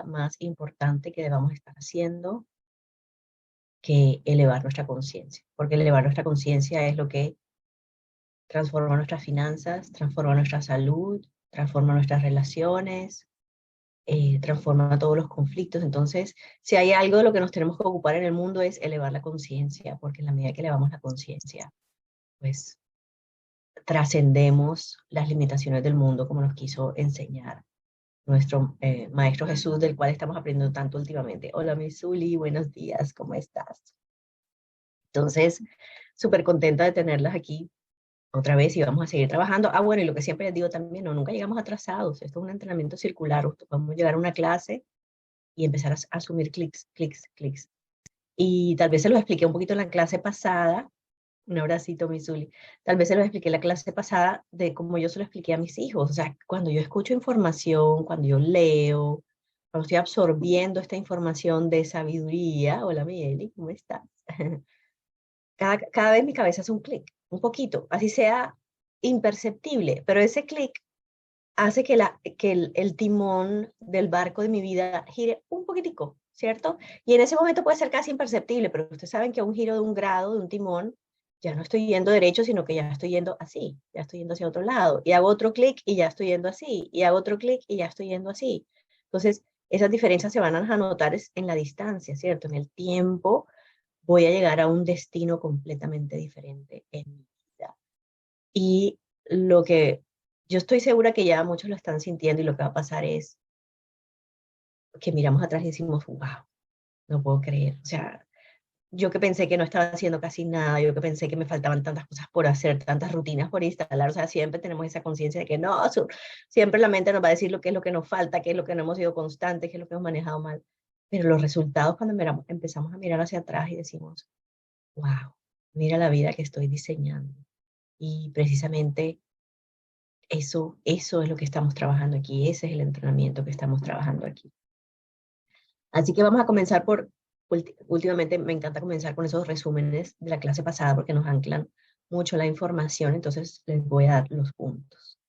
nada más importante que debamos estar haciendo que elevar nuestra conciencia, porque elevar nuestra conciencia es lo que transforma nuestras finanzas, transforma nuestra salud, transforma nuestras relaciones, transforma todos los conflictos. Entonces, si hay algo de lo que nos tenemos que ocupar en el mundo es elevar la conciencia, porque en la medida que elevamos la conciencia, pues trascendemos las limitaciones del mundo como nos quiso enseñar nuestro Maestro Jesús, del cual estamos aprendiendo tanto últimamente. Hola, Misuli, buenos días, ¿cómo estás? Entonces, súper contenta de tenerlas aquí otra vez y vamos a seguir trabajando. Ah, bueno, y lo que siempre les digo también, no, nunca llegamos atrasados. Esto es un entrenamiento circular. Vamos a llegar a una clase y empezar a asumir clics, clics, clics. Y tal vez se los expliqué un poquito en la clase pasada. Un abracito, Misuli. Tal vez se los expliqué en la clase pasada de cómo yo se lo expliqué a mis hijos. O sea, cuando yo escucho información, cuando yo leo, cuando estoy absorbiendo esta información de sabiduría. Hola, Migueli, ¿cómo estás? Cada vez mi cabeza hace un clic, un poquito, así sea imperceptible, pero ese clic hace que el timón del barco de mi vida gire un poquitico, ¿cierto? Y en ese momento puede ser casi imperceptible, pero ustedes saben que a un giro de un grado, de un timón, ya no estoy yendo derecho, sino que ya estoy yendo así, ya estoy yendo hacia otro lado, y hago otro clic y ya estoy yendo así, y hago otro clic y ya estoy yendo así. Entonces, esas diferencias se van a notar en la distancia, ¿cierto? En el tiempo voy a llegar a un destino completamente diferente en mi vida. Y lo que yo estoy segura que ya muchos lo están sintiendo y lo que va a pasar es que miramos atrás y decimos, wow, no puedo creer. O sea, yo que pensé que no estaba haciendo casi nada, yo que pensé que me faltaban tantas cosas por hacer, tantas rutinas por instalar, o sea, siempre tenemos esa conciencia de que no, siempre la mente nos va a decir lo que es lo que nos falta, qué es lo que no hemos sido constantes, qué es lo que hemos manejado mal. Pero los resultados cuando empezamos a mirar hacia atrás y decimos, wow, mira la vida que estoy diseñando. Y precisamente eso es lo que estamos trabajando aquí, ese es el entrenamiento que estamos trabajando aquí. Así que vamos a comenzar últimamente me encanta comenzar con esos resúmenes de la clase pasada porque nos anclan mucho la información, entonces les voy a dar los puntos.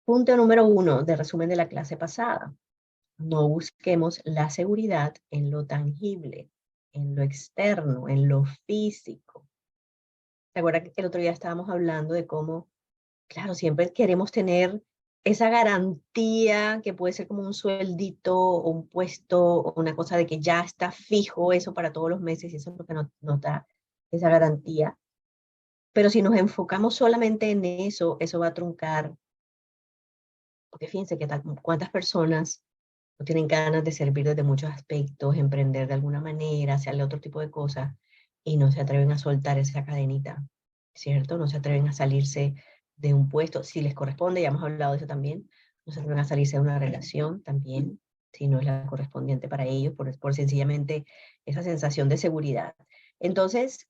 Punto número 1 de resumen de la clase pasada. No busquemos la seguridad en lo tangible, en lo externo, en lo físico. ¿Se acuerdan que el otro día estábamos hablando de cómo, claro, siempre queremos tener esa garantía que puede ser como un sueldito o un puesto o una cosa de que ya está fijo eso para todos los meses y eso es lo que nos da esa garantía? Pero si nos enfocamos solamente en eso, eso va a truncar, porque fíjense que cuántas personas no tienen ganas de servir desde muchos aspectos, emprender de alguna manera, hacerle otro tipo de cosas y no se atreven a soltar esa cadenita, ¿cierto? No se atreven a salirse de un puesto, si les corresponde, ya hemos hablado de eso también, no se atreven a salirse de una relación también, si no es la correspondiente para ellos, por sencillamente esa sensación de seguridad. Entonces,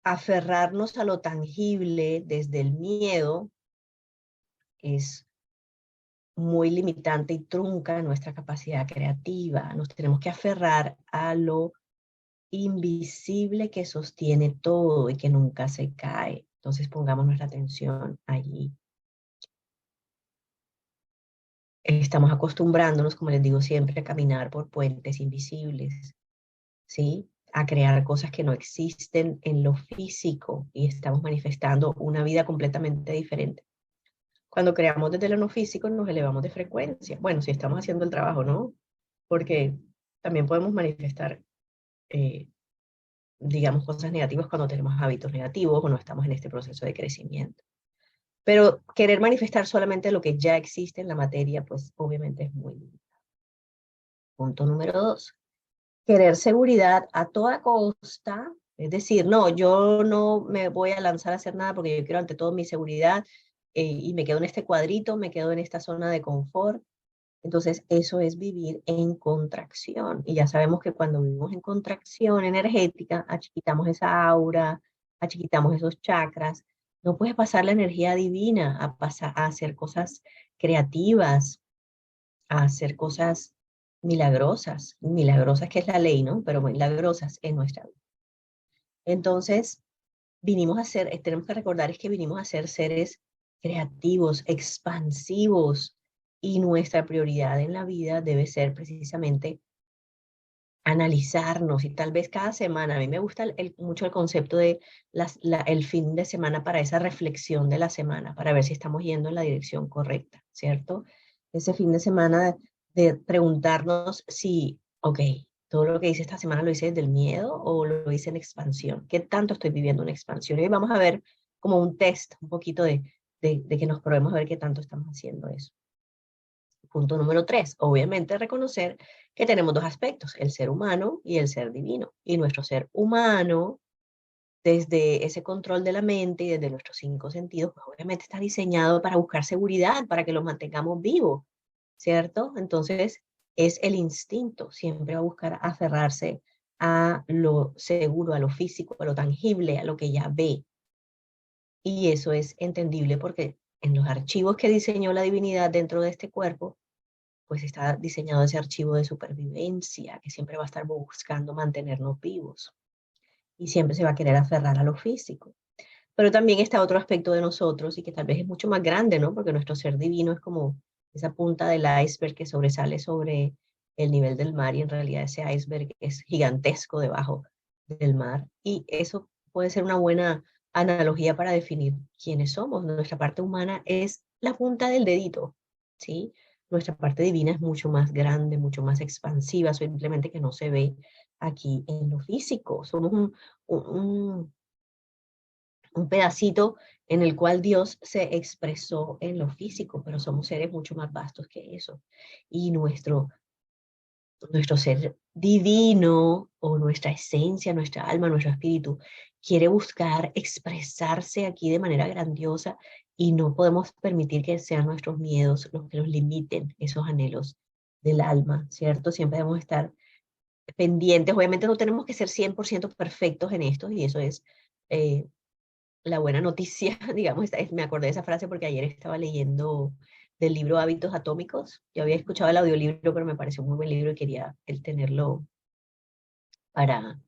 aferrarnos a lo tangible desde el miedo es muy limitante y trunca nuestra capacidad creativa. Nos tenemos que aferrar a lo invisible que sostiene todo y que nunca se cae. Entonces pongamos nuestra atención allí. Estamos acostumbrándonos, como les digo siempre, a caminar por puentes invisibles, ¿sí? A crear cosas que no existen en lo físico y estamos manifestando una vida completamente diferente. Cuando creamos desde lo no físico nos elevamos de frecuencia. Bueno, si estamos haciendo el trabajo, ¿no? Porque también podemos manifestar, digamos, cosas negativas cuando tenemos hábitos negativos o no estamos en este proceso de crecimiento. Pero querer manifestar solamente lo que ya existe en la materia, pues obviamente es muy limitado. Punto número 2. Querer seguridad a toda costa, es decir, no, yo no me voy a lanzar a hacer nada porque yo quiero ante todo mi seguridad y me quedo en este cuadrito, me quedo en esta zona de confort. Entonces, eso es vivir en contracción. Y ya sabemos que cuando vivimos en contracción energética, achiquitamos esa aura, achiquitamos esos chakras. No puedes pasar la energía divina a hacer cosas creativas, a hacer cosas milagrosas. Milagrosas que es la ley, ¿no? Pero milagrosas en nuestra vida. Entonces, tenemos que recordar es que vinimos a ser seres creativos, expansivos, Y nuestra prioridad en la vida debe ser precisamente analizarnos, y tal vez cada semana. A mí me gusta mucho el concepto de el fin de semana para esa reflexión de la semana, para ver si estamos yendo en la dirección correcta, ¿cierto? Ese fin de semana de preguntarnos si, ok, todo lo que hice esta semana lo hice desde el miedo o lo hice en expansión. ¿Qué tanto estoy viviendo en expansión? Y hoy vamos a ver como un test, un poquito de que nos probemos a ver qué tanto estamos haciendo eso. Punto número 3, obviamente reconocer que tenemos dos aspectos, el ser humano y el ser divino. Y nuestro ser humano, desde ese control de la mente y desde nuestros 5 sentidos, pues obviamente está diseñado para buscar seguridad, para que los mantengamos vivos, ¿cierto? Entonces, es el instinto, siempre va a buscar aferrarse a lo seguro, a lo físico, a lo tangible, a lo que ya ve. Y eso es entendible porque en los archivos que diseñó la divinidad dentro de este cuerpo, pues está diseñado ese archivo de supervivencia que siempre va a estar buscando mantenernos vivos y siempre se va a querer aferrar a lo físico. Pero también está otro aspecto de nosotros y que tal vez es mucho más grande, ¿no? Porque nuestro ser divino es como esa punta del iceberg que sobresale sobre el nivel del mar y en realidad ese iceberg es gigantesco debajo del mar. Y eso puede ser una buena analogía para definir quiénes somos. Nuestra parte humana es la punta del dedito, ¿sí? Nuestra parte divina es mucho más grande, mucho más expansiva, simplemente que no se ve aquí en lo físico. Somos un un pedacito en el cual Dios se expresó en lo físico, pero somos seres mucho más vastos que eso. Y nuestro ser divino o nuestra esencia, nuestra alma, nuestro espíritu, quiere buscar expresarse aquí de manera grandiosa y no podemos permitir que sean nuestros miedos los que nos limiten esos anhelos del alma, ¿cierto? Siempre debemos estar pendientes. Obviamente no tenemos que ser 100% perfectos en esto y eso es la buena noticia, digamos, me acordé de esa frase porque ayer estaba leyendo del libro Hábitos Atómicos. Yo había escuchado el audiolibro, pero me pareció un muy buen libro y quería el tenerlo para,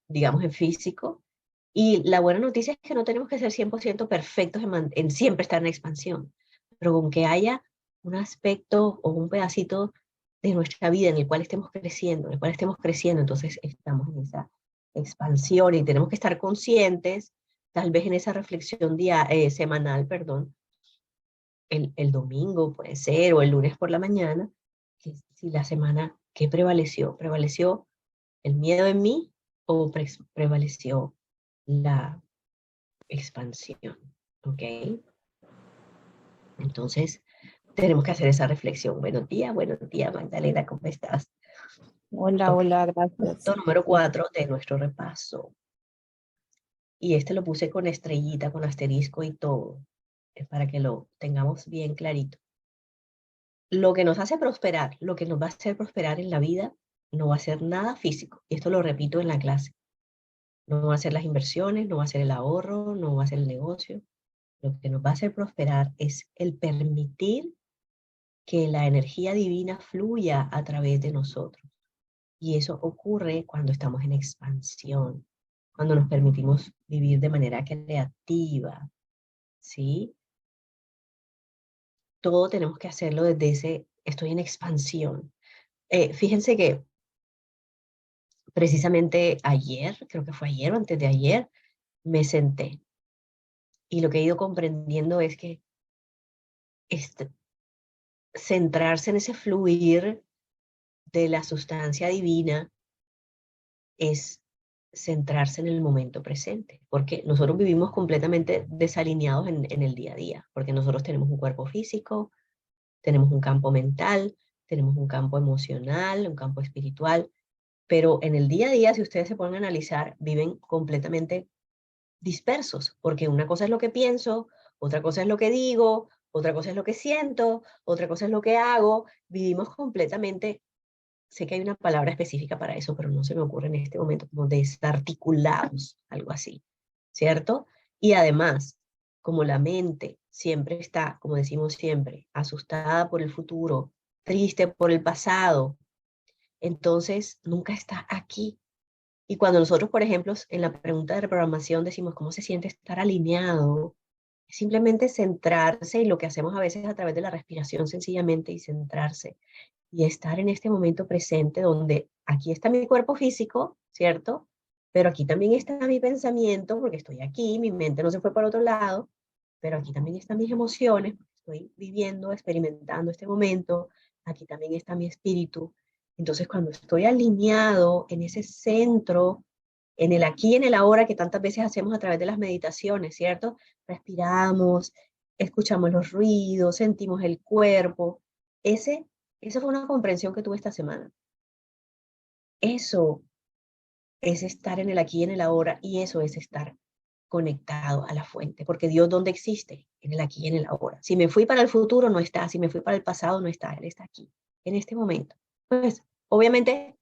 digamos, en físico. Y la buena noticia es que no tenemos que ser 100% perfectos en siempre estar en expansión, pero con que haya un aspecto o un pedacito de nuestra vida en el cual estemos creciendo, en el cual estemos creciendo, entonces estamos en esa expansión y tenemos que estar conscientes, tal vez en esa reflexión semanal, perdón, el domingo puede ser, o el lunes por la mañana, que si la semana, ¿qué prevaleció? ¿Prevaleció el miedo en mí o prevaleció la expansión? ¿Ok? Entonces, tenemos que hacer esa reflexión. Buenos días, Magdalena, ¿cómo estás? Hola, hola, gracias. Punto número Sí. 4 de nuestro repaso. Y este lo puse con estrellita, con asterisco y todo, para que lo tengamos bien clarito. Lo que nos hace prosperar, lo que nos va a hacer prosperar en la vida, no va a ser nada físico. Y esto lo repito en la clase. No va a ser las inversiones, no va a ser el ahorro, no va a ser el negocio. Lo que nos va a hacer prosperar es el permitir que la energía divina fluya a través de nosotros. Y eso ocurre cuando estamos en expansión, cuando nos permitimos vivir de manera creativa, ¿sí? Todo tenemos que hacerlo desde ese, estoy en expansión. Fíjense que precisamente ayer, creo que fue ayer o antes de ayer, me senté. Y lo que he ido comprendiendo es que este, centrarse en ese fluir de la sustancia divina es centrarse en el momento presente, porque nosotros vivimos completamente desalineados en el día a día, porque nosotros tenemos un cuerpo físico, tenemos un campo mental, tenemos un campo emocional, un campo espiritual, pero en el día a día, si ustedes se ponen a analizar, viven completamente dispersos, porque una cosa es lo que pienso, otra cosa es lo que digo, otra cosa es lo que siento, otra cosa es lo que hago, vivimos completamente, sé que hay una palabra específica para eso, pero no se me ocurre en este momento, como desarticulados, algo así, ¿cierto? Y además, como la mente siempre está, como decimos siempre, asustada por el futuro, triste por el pasado, entonces nunca está aquí. Y cuando nosotros, por ejemplo, en la pregunta de reprogramación decimos cómo se siente estar alineado, simplemente centrarse y lo que hacemos a veces a través de la respiración sencillamente y centrarse y estar en este momento presente donde aquí está mi cuerpo físico, ¿cierto? Pero aquí también está mi pensamiento porque estoy aquí, mi mente no se fue para otro lado, pero aquí también están mis emociones, porque estoy viviendo, experimentando este momento, aquí también está mi espíritu. Entonces cuando estoy alineado en ese centro, en el aquí y en el ahora que tantas veces hacemos a través de las meditaciones, ¿cierto? Respiramos, escuchamos los ruidos, sentimos el cuerpo. Ese, esa fue una comprensión que tuve esta semana. Eso es estar en el aquí y en el ahora y eso es estar conectado a la fuente, porque Dios, ¿dónde existe? En el aquí y en el ahora. Si me fui para el futuro, no está. Si me fui para el pasado, no está. Él está aquí, en este momento. Pues, obviamente,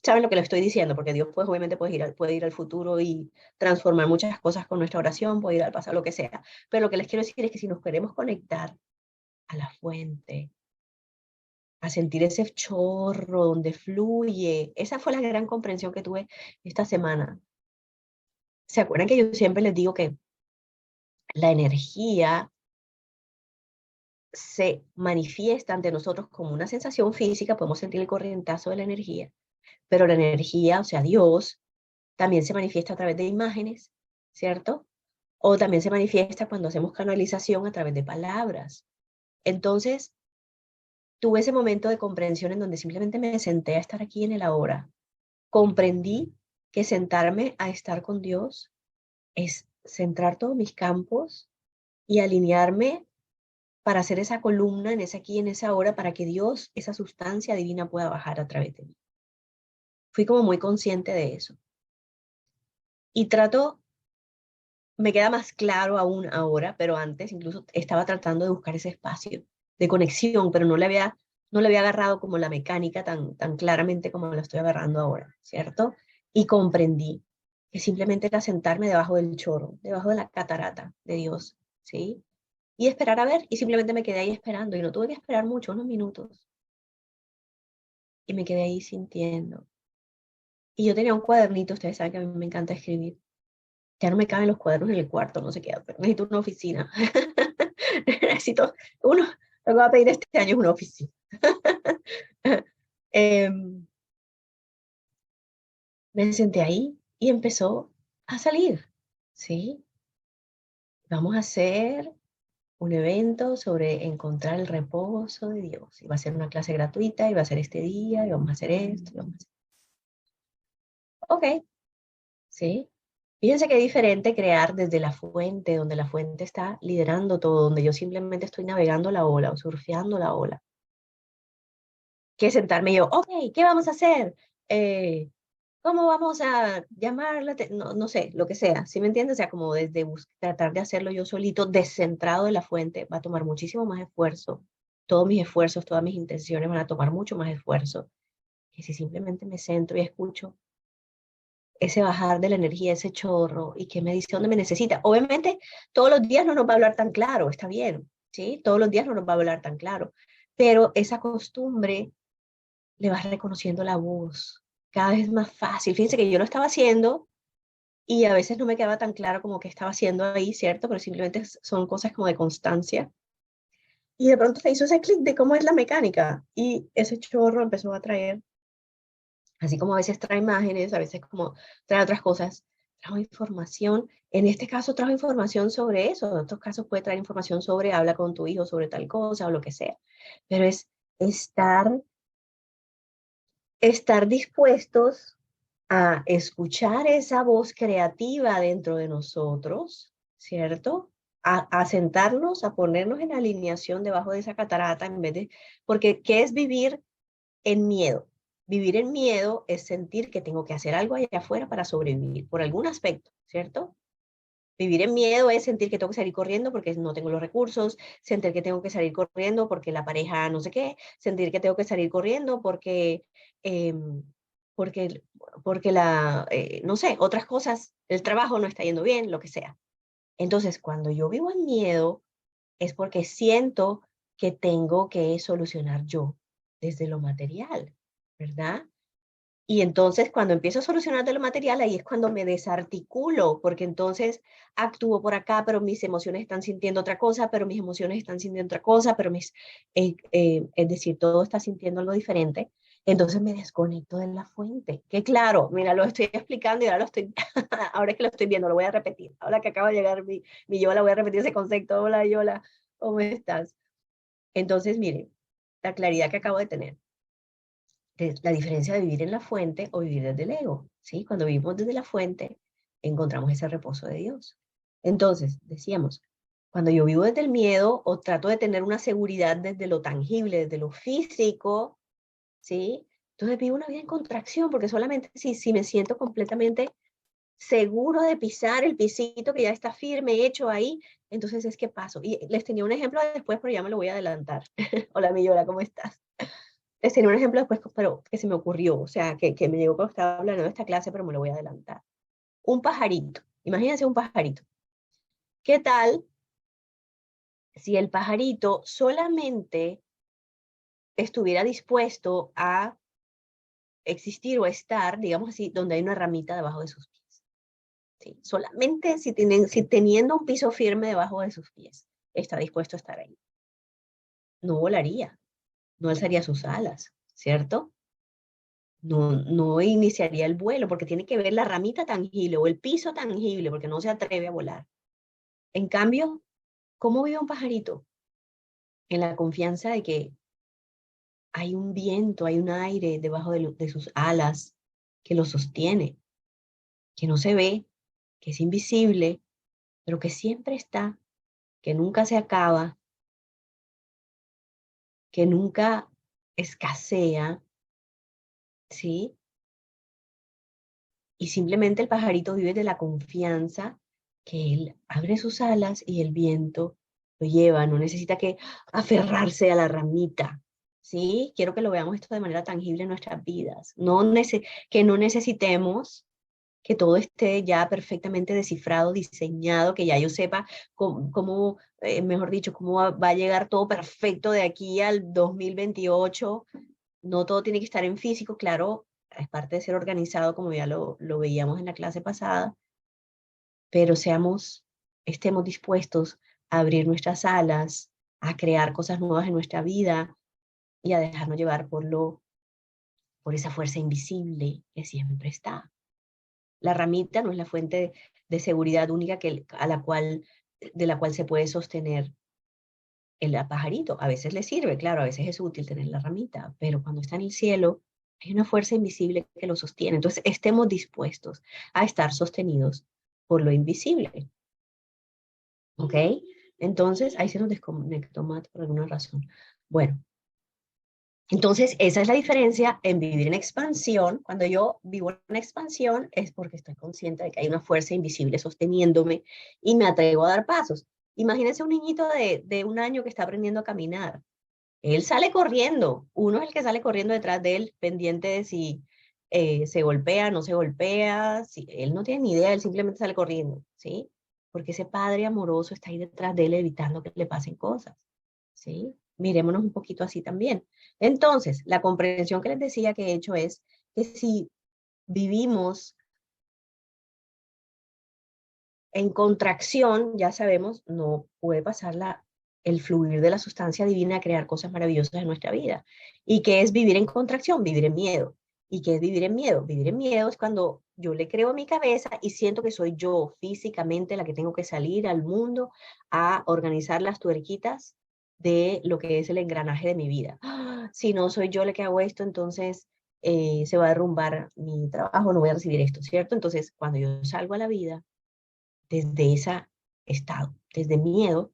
saben lo que le estoy diciendo, porque Dios, pues, obviamente puede ir al futuro y transformar muchas cosas con nuestra oración, puede ir al pasado, lo que sea. Pero lo que les quiero decir es que si nos queremos conectar a la fuente, a sentir ese chorro donde fluye, esa fue la gran comprensión que tuve esta semana. ¿Se acuerdan que yo siempre les digo que la energía se manifiesta ante nosotros como una sensación física, podemos sentir el corrientazo de la energía, pero la energía, o sea, Dios, también se manifiesta a través de imágenes, ¿cierto? O también se manifiesta cuando hacemos canalización a través de palabras. Entonces, tuve ese momento de comprensión en donde simplemente me senté a estar aquí en el ahora. Comprendí que sentarme a estar con Dios es centrar todos mis campos y alinearme para hacer esa columna en ese aquí, en esa hora, para que Dios, esa sustancia divina, pueda bajar a través de mí. Fui como muy consciente de eso. Y me queda más claro aún ahora, pero antes incluso estaba tratando de buscar ese espacio de conexión, pero no le había agarrado como la mecánica tan claramente como la estoy agarrando ahora, ¿cierto? Y comprendí que simplemente era sentarme debajo del chorro, debajo de la catarata de Dios, ¿sí? Y esperar a ver, y simplemente me quedé ahí esperando, y no tuve que esperar mucho, unos minutos, y me quedé ahí sintiendo. Y yo tenía un cuadernito, ustedes saben que a mí me encanta escribir. Ya no me caben los cuadernos en el cuarto, no sé qué hacer. Necesito una oficina. Necesito uno. Lo que voy a pedir este año es una oficina. Em, Me senté ahí y empezó a salir. ¿Sí? Vamos a hacer un evento sobre encontrar el reposo de Dios. Y va a ser una clase gratuita, y va a ser este día, y vamos a hacer esto, y vamos a hacer... Ok, ¿sí? Fíjense qué diferente crear desde la fuente, donde la fuente está liderando todo, donde yo simplemente estoy navegando la ola o surfeando la ola, que sentarme yo, ok, ¿qué vamos a hacer? ¿Cómo vamos a llamarla? No, no sé, lo que sea, ¿sí me entiendes? O sea, como desde tratar de hacerlo yo solito, descentrado de la fuente, va a tomar muchísimo más esfuerzo. Todos mis esfuerzos, todas mis intenciones van a tomar mucho más esfuerzo que si simplemente me centro y escucho ese bajar de la energía, ese chorro, y que me dice dónde me necesita. Obviamente, todos los días no nos va a hablar tan claro, está bien, ¿sí? Todos los días no nos va a hablar tan claro, pero esa costumbre le vas reconociendo la voz, cada vez más fácil. Fíjense que yo lo estaba haciendo y a veces no me quedaba tan claro como que estaba haciendo ahí, ¿cierto? Pero simplemente son cosas como de constancia. Y de pronto se hizo ese clic de cómo es la mecánica y ese chorro empezó a traer, así como a veces trae imágenes, a veces como trae otras cosas, trajo información. En este caso trajo información sobre eso, en otros casos puede traer información sobre habla con tu hijo sobre tal cosa o lo que sea. Pero es estar, estar dispuestos a escuchar esa voz creativa dentro de nosotros, ¿cierto? A sentarnos, a ponernos en alineación debajo de esa catarata en vez de, porque ¿qué es vivir en miedo? Vivir en miedo es sentir que tengo que hacer algo allá afuera para sobrevivir, por algún aspecto, ¿cierto? Vivir en miedo es sentir que tengo que salir corriendo porque no tengo los recursos, sentir que tengo que salir corriendo porque la pareja no sé qué, sentir que tengo que salir corriendo eh, porque, no sé, otras cosas, el trabajo no está yendo bien, lo que sea. Entonces, cuando yo vivo en miedo, es porque siento que tengo que solucionar yo desde lo material, ¿verdad? Y entonces cuando empiezo a solucionar de lo material, ahí es cuando me desarticulo, porque entonces actúo por acá, pero mis emociones están sintiendo otra cosa, pero mis emociones están sintiendo otra cosa, pero es decir, todo está sintiendo algo diferente. Entonces me desconecto de la fuente. Que claro, mira, lo estoy explicando y ahora lo estoy, ahora es que lo estoy viendo, lo voy a repetir. Ahora que acaba de llegar mi Yola, voy a repetir ese concepto. Hola Yola, ¿cómo estás? Entonces, miren, la claridad que acabo de tener la diferencia de vivir en la fuente o vivir desde el ego, ¿sí? Cuando vivimos desde la fuente, encontramos ese reposo de Dios. Entonces, decíamos, cuando yo vivo desde el miedo o trato de tener una seguridad desde lo tangible, desde lo físico, ¿sí? Entonces vivo una vida en contracción, porque solamente si me siento completamente seguro de pisar el pisito que ya está firme, hecho ahí, entonces es que paso. Y les tenía un ejemplo después, pero ya me lo voy a adelantar. Hola, mi Yola, ¿cómo estás? Les tenía un ejemplo después, pero que se me ocurrió, o sea, que me llegó cuando estaba hablando de esta clase, pero me lo voy a adelantar. Un pajarito, imagínense un pajarito. ¿Qué tal si el pajarito solamente estuviera dispuesto a existir o estar, digamos así, donde hay una ramita debajo de sus pies? ¿Sí? Solamente si teniendo un piso firme debajo de sus pies, está dispuesto a estar ahí. No volaría, no alzaría sus alas, ¿cierto? No iniciaría el vuelo porque tiene que ver la ramita tangible o el piso tangible porque no se atreve a volar. En cambio, ¿cómo vive un pajarito? En la confianza de que hay un viento, hay un aire debajo de sus alas que lo sostiene, que no se ve, que es invisible, pero que siempre está, que nunca se acaba, que nunca escasea, ¿sí? Y simplemente el pajarito vive de la confianza que él abre sus alas y el viento lo lleva, no necesita que aferrarse a la ramita, ¿sí? Quiero que lo veamos esto de manera tangible en nuestras vidas, que no necesitemos que todo esté ya perfectamente descifrado, diseñado, que ya yo sepa mejor dicho, cómo va a llegar todo perfecto de aquí al 2028. No todo tiene que estar en físico, claro, es parte de ser organizado, como ya lo veíamos en la clase pasada, pero estemos dispuestos a abrir nuestras alas, a crear cosas nuevas en nuestra vida y a dejarnos llevar por esa fuerza invisible que siempre está. La ramita no es la fuente de seguridad única de la cual se puede sostener el pajarito. A veces le sirve, claro, a veces es útil tener la ramita, pero cuando está en el cielo hay una fuerza invisible que lo sostiene. Entonces, estemos dispuestos a estar sostenidos por lo invisible. ¿Ok? Entonces, ahí se nos desconectó Matt por alguna razón. Bueno, entonces esa es la diferencia en vivir en expansión. Cuando yo vivo en expansión es porque estoy consciente de que hay una fuerza invisible sosteniéndome y me atrevo a dar pasos. Imagínense un niñito de 1 año que está aprendiendo a caminar. Él sale corriendo, uno es el que sale corriendo detrás de él, pendiente de si se golpea, no se golpea, si, él no tiene ni idea, él simplemente sale corriendo, ¿sí? Porque ese padre amoroso está ahí detrás de él evitando que le pasen cosas, ¿sí? Mirémonos un poquito así también. Entonces, la comprensión que les decía que he hecho es que si vivimos en contracción, ya sabemos, no puede pasar el fluir de la sustancia divina a crear cosas maravillosas en nuestra vida. ¿Y qué es vivir en contracción? Vivir en miedo. ¿Y qué es vivir en miedo? Vivir en miedo es cuando yo le creo a mi cabeza y siento que soy yo físicamente la que tengo que salir al mundo a organizar las tuerquitas de lo que es el engranaje de mi vida. Si no soy yo la que hago esto, entonces se va a derrumbar mi trabajo, no voy a recibir esto, ¿cierto? Entonces, cuando yo salgo a la vida, desde ese estado, desde miedo,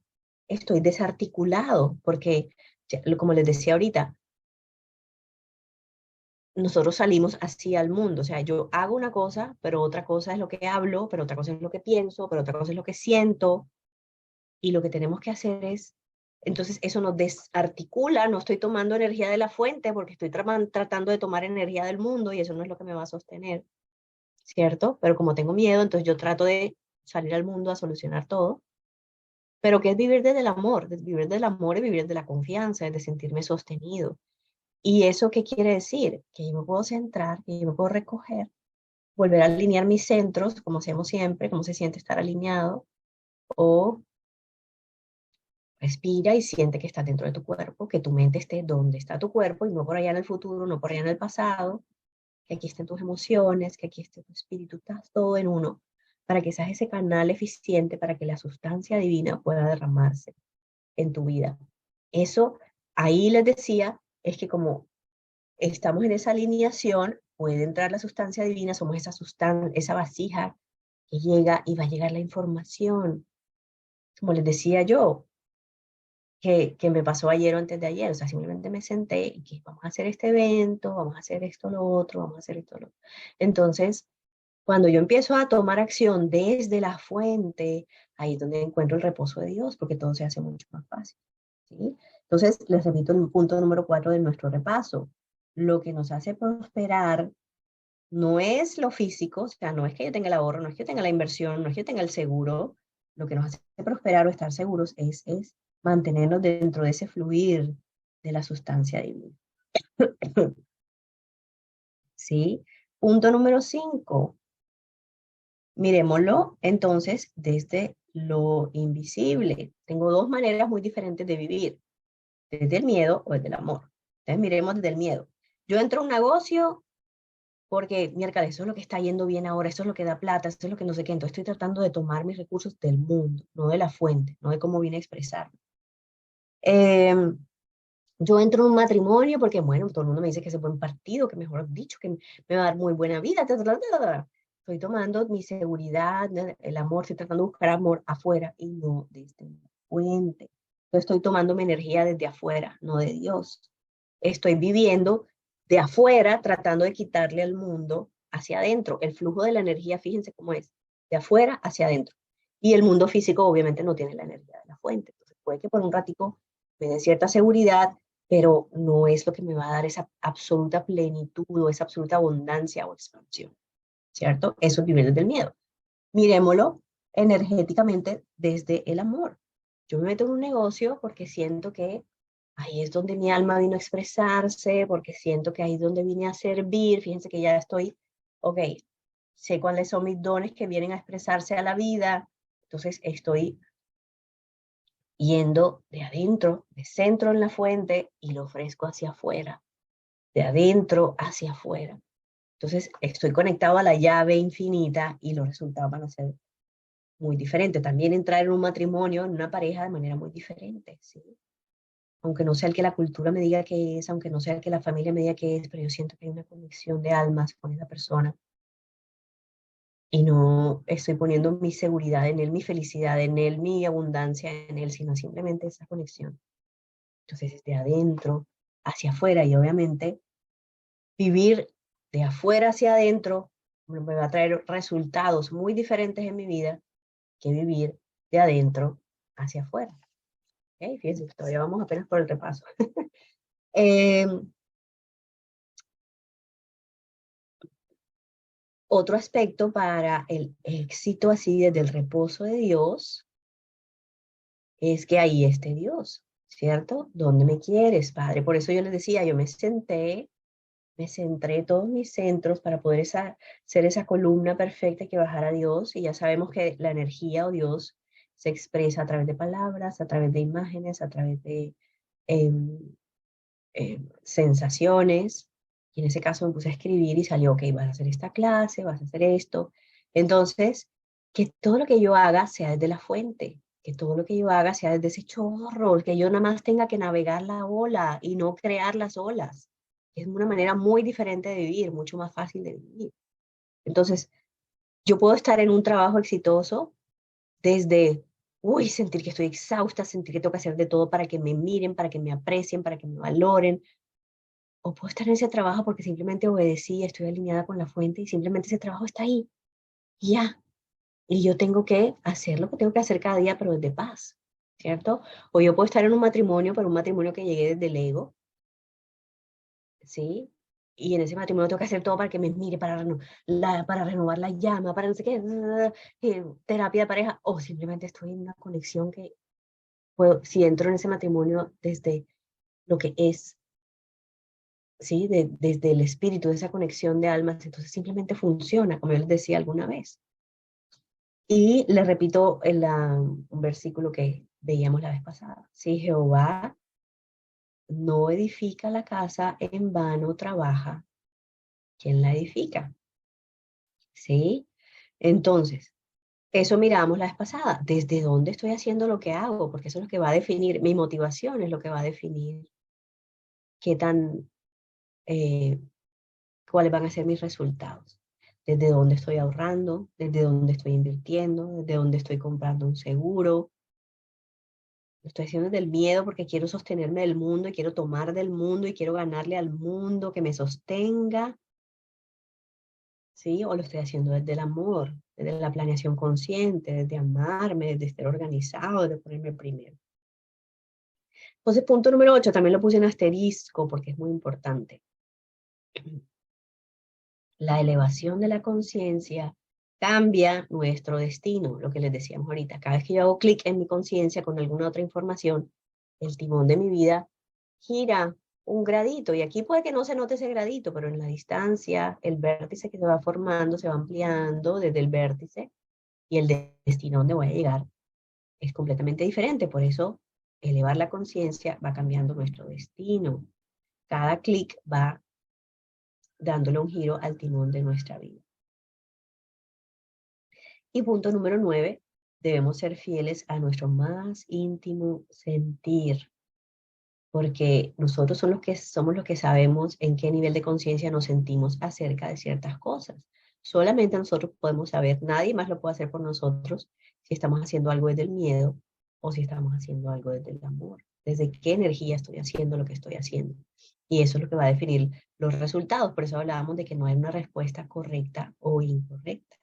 estoy desarticulado, porque, como les decía ahorita, nosotros salimos así al mundo, o sea, yo hago una cosa, pero otra cosa es lo que hablo, pero otra cosa es lo que pienso, pero otra cosa es lo que siento, y lo que tenemos que hacer es, entonces eso nos desarticula, no estoy tomando energía de la fuente porque estoy tratando de tomar energía del mundo y eso no es lo que me va a sostener, ¿cierto? Pero como tengo miedo, entonces yo trato de salir al mundo a solucionar todo. Pero ¿qué es vivir desde el amor? Vivir desde el amor es vivir desde la confianza, es de sentirme sostenido. ¿Y eso qué quiere decir? Que yo me puedo centrar, que yo me puedo recoger, volver a alinear mis centros, como hacemos siempre, cómo se siente estar alineado, o respira y siente que estás dentro de tu cuerpo, que tu mente esté donde está tu cuerpo y no por allá en el futuro, no por allá en el pasado, que aquí estén tus emociones, que aquí esté tu espíritu, estás todo en uno, para que seas ese canal eficiente para que la sustancia divina pueda derramarse en tu vida. Eso, ahí les decía, es que como estamos en esa alineación, puede entrar la sustancia divina, somos esa vasija que llega y va a llegar la información. Como les decía yo, que me pasó ayer o antes de ayer, o sea, simplemente me senté y que vamos a hacer este evento, vamos a hacer esto, lo otro, vamos a hacer esto, lo otro. Entonces, cuando yo empiezo a tomar acción desde la fuente, ahí es donde encuentro el reposo de Dios, porque todo se hace mucho más fácil. ¿Sí? Entonces, les repito el punto número 4 de nuestro repaso. Lo que nos hace prosperar no es lo físico, o sea, no es que yo tenga el ahorro, no es que yo tenga la inversión, no es que yo tenga el seguro. Lo que nos hace prosperar o estar seguros es mantenernos dentro de ese fluir de la sustancia divina. ¿Sí? Punto número 5. Miremoslo entonces desde lo invisible. Tengo dos maneras muy diferentes de vivir, desde el miedo o desde el amor. Entonces miremos desde el miedo. Yo entro a un negocio porque, miércoles, eso es lo que está yendo bien ahora, eso es lo que da plata, eso es lo que no sé qué. Entonces estoy tratando de tomar mis recursos del mundo, no de la fuente, no de cómo viene a expresar. Yo entro en un matrimonio porque, bueno, todo el mundo me dice que es un buen partido, que mejor dicho, que me va a dar muy buena vida. Estoy tomando mi seguridad, el amor, estoy tratando de buscar amor afuera y no desde la fuente. Yo estoy tomando mi energía desde afuera, no de Dios. Estoy viviendo de afuera, tratando de quitarle al mundo hacia adentro. El flujo de la energía, fíjense cómo es, de afuera hacia adentro. Y el mundo físico obviamente no tiene la energía de la fuente. Entonces puede que por un ratico me dé cierta seguridad, pero no es lo que me va a dar esa absoluta plenitud o esa absoluta abundancia o expansión, ¿cierto? Eso es vivir desde el miedo. Miremoslo energéticamente desde el amor. Yo me meto en un negocio porque siento que ahí es donde mi alma vino a expresarse, porque siento que ahí es donde vine a servir. Fíjense que ya estoy, ok, sé cuáles son mis dones que vienen a expresarse a la vida. Entonces estoy yendo de adentro, de centro en la fuente y lo ofrezco hacia afuera, de adentro hacia afuera. Entonces estoy conectado a la llave infinita y los resultados van a ser muy diferentes. También entrar en un matrimonio, en una pareja de manera muy diferente, ¿sí? Aunque no sea el que la cultura me diga que es, aunque no sea el que la familia me diga que es, pero yo siento que hay una conexión de almas con esa persona y no estoy poniendo mi seguridad en él, mi felicidad en él, mi abundancia en él, sino simplemente esa conexión. Entonces, desde adentro hacia afuera y obviamente vivir de afuera hacia adentro me va a traer resultados muy diferentes en mi vida que vivir de adentro hacia afuera. ¿Okay? Fíjense, todavía vamos apenas por el repaso. eh, Otro aspecto para el éxito así desde el reposo de Dios es que ahí esté Dios, ¿cierto? ¿Dónde me quieres, Padre? Por eso yo les decía, yo me senté, me centré todos mis centros para poder ser esa columna perfecta que bajara a Dios y ya sabemos que la energía o Dios se expresa a través de palabras, a través de imágenes, a través de em, sensaciones. Y en ese caso me puse a escribir y salió, ok, vas a hacer esta clase, vas a hacer esto. Entonces, que todo lo que yo haga sea desde la fuente, que todo lo que yo haga sea desde ese chorro, que yo nada más tenga que navegar la ola y no crear las olas. Es una manera muy diferente de vivir, mucho más fácil de vivir. Entonces, yo puedo estar en un trabajo exitoso desde, uy, sentir que estoy exhausta, sentir que tengo que hacer de todo para que me miren, para que me aprecien, para que me valoren, o puedo estar en ese trabajo porque simplemente obedecí, estoy alineada con la fuente y simplemente ese trabajo está ahí. Y ya. Y yo tengo que hacer lo que tengo que hacer cada día, pero desde paz, ¿cierto? O yo puedo estar en un matrimonio, pero un matrimonio que llegue desde el ego, ¿sí? Y en ese matrimonio tengo que hacer todo para que me mire, para renovar la llama, para no sé qué, terapia de pareja, o simplemente estoy en una conexión que puedo, si entro en ese matrimonio desde lo que es, ¿sí? Desde el espíritu, de esa conexión de almas, entonces simplemente funciona, como yo les decía alguna vez. Y les repito un versículo que veíamos la vez pasada. Si Jehová no edifica la casa, en vano trabaja quien la edifica. ¿Sí? Entonces, eso miramos la vez pasada. ¿Desde dónde estoy haciendo lo que hago? Porque eso es lo que va a definir, mi motivación es lo que va a definir qué tan, eh, cuáles van a ser mis resultados. Desde dónde estoy ahorrando, desde dónde estoy invirtiendo, desde dónde estoy comprando un seguro. Lo estoy haciendo desde el miedo porque quiero sostenerme del mundo y quiero tomar del mundo y quiero ganarle al mundo que me sostenga. ¿Sí? O lo estoy haciendo desde el amor, desde la planeación consciente, desde amarme, desde estar organizado, desde ponerme primero. Entonces, punto número 8, también lo puse en asterisco porque es muy importante. La elevación de la conciencia cambia nuestro destino, lo que les decíamos ahorita. Cada vez que yo hago clic en mi conciencia con alguna otra información, el timón de mi vida gira un gradito, y aquí puede que no se note ese gradito, pero en la distancia, el vértice que se va formando se va ampliando desde el vértice, y el destino donde voy a llegar es completamente diferente. Por eso, elevar la conciencia va cambiando nuestro destino. Cada clic va dándole un giro al timón de nuestra vida. Y punto número 9, debemos ser fieles a nuestro más íntimo sentir, porque nosotros somos los que sabemos en qué nivel de conciencia nos sentimos acerca de ciertas cosas. Solamente nosotros podemos saber, nadie más lo puede hacer por nosotros, si estamos haciendo algo desde el miedo o si estamos haciendo algo desde el amor. Desde qué energía estoy haciendo lo que estoy haciendo. Y eso es lo que va a definir los resultados. Por eso hablábamos de que no hay una respuesta correcta o incorrecta,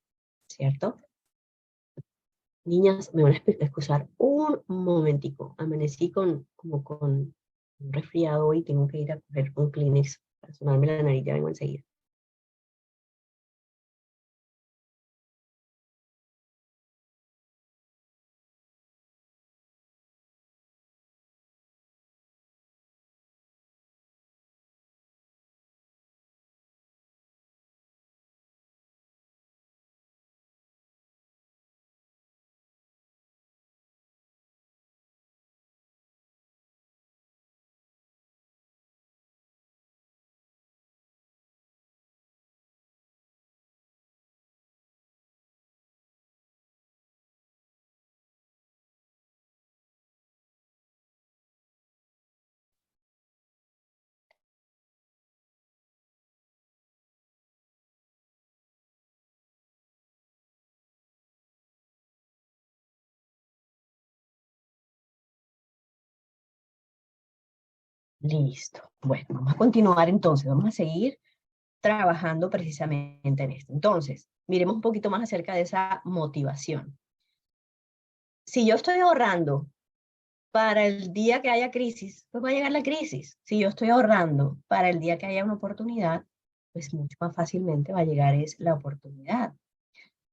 ¿cierto? Niñas, me van a excusar un momentico. Amanecí como con un resfriado y tengo que ir a coger un Kleenex para sonarme la nariz. Ya vengo enseguida. Listo. Bueno, vamos a continuar entonces. Vamos a seguir trabajando precisamente en esto. Entonces, miremos un poquito más acerca de esa motivación. Si yo estoy ahorrando para el día que haya crisis, pues va a llegar la crisis. Si yo estoy ahorrando para el día que haya una oportunidad, pues mucho más fácilmente va a llegar es la oportunidad.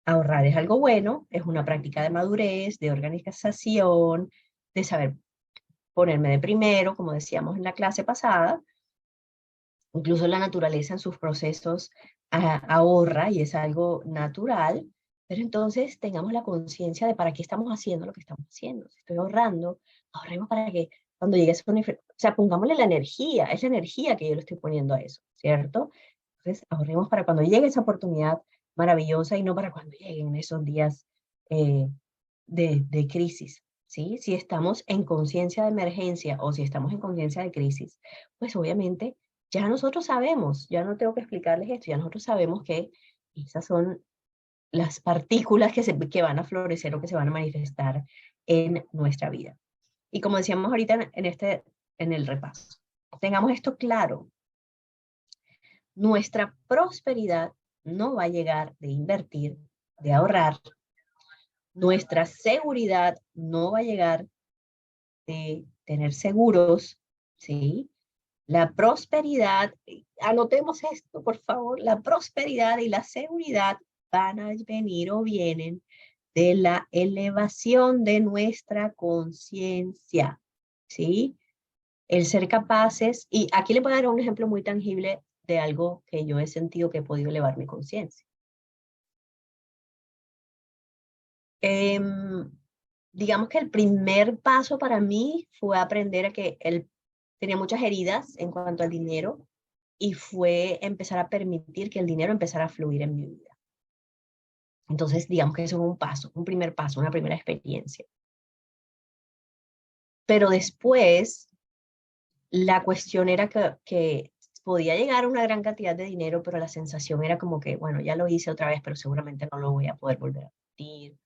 Ahorrar es algo bueno, es una práctica de madurez, de organización, de saber ponerme de primero, como decíamos en la clase pasada. Incluso la naturaleza en sus procesos ahorra y es algo natural, pero entonces tengamos la conciencia de para qué estamos haciendo lo que estamos haciendo. Si estoy ahorrando, ahorremos para que cuando llegue esa o sea, pongámosle la energía, es la energía que yo le estoy poniendo a eso, ¿cierto? Entonces, ahorremos para cuando llegue esa oportunidad maravillosa y no para cuando lleguen esos días eh, de crisis, ¿sí? Si estamos en conciencia de emergencia o si estamos en conciencia de crisis, pues obviamente ya nosotros sabemos, ya no tengo que explicarles esto, ya nosotros sabemos que esas son las partículas que van a florecer o que se van a manifestar en nuestra vida. Y como decíamos ahorita en el repaso, tengamos esto claro, nuestra prosperidad no va a llegar de invertir, de ahorrar, nuestra seguridad no va a llegar de tener seguros, ¿sí? La prosperidad, anotemos esto, por favor, la prosperidad y la seguridad van a venir o vienen de la elevación de nuestra conciencia, ¿sí? El ser capaces, y aquí le voy a dar un ejemplo muy tangible de algo que yo he sentido que he podido elevar mi conciencia. Digamos que el primer paso para mí fue aprender a que él tenía muchas heridas en cuanto al dinero y fue empezar a permitir que el dinero empezara a fluir en mi vida. Entonces, digamos que eso fue un paso, un primer paso, una primera experiencia. Pero después, la cuestión era que podía llegar a una gran cantidad de dinero, pero la sensación era como que, bueno, ya lo hice otra vez, pero seguramente no lo voy a poder volver a repetir.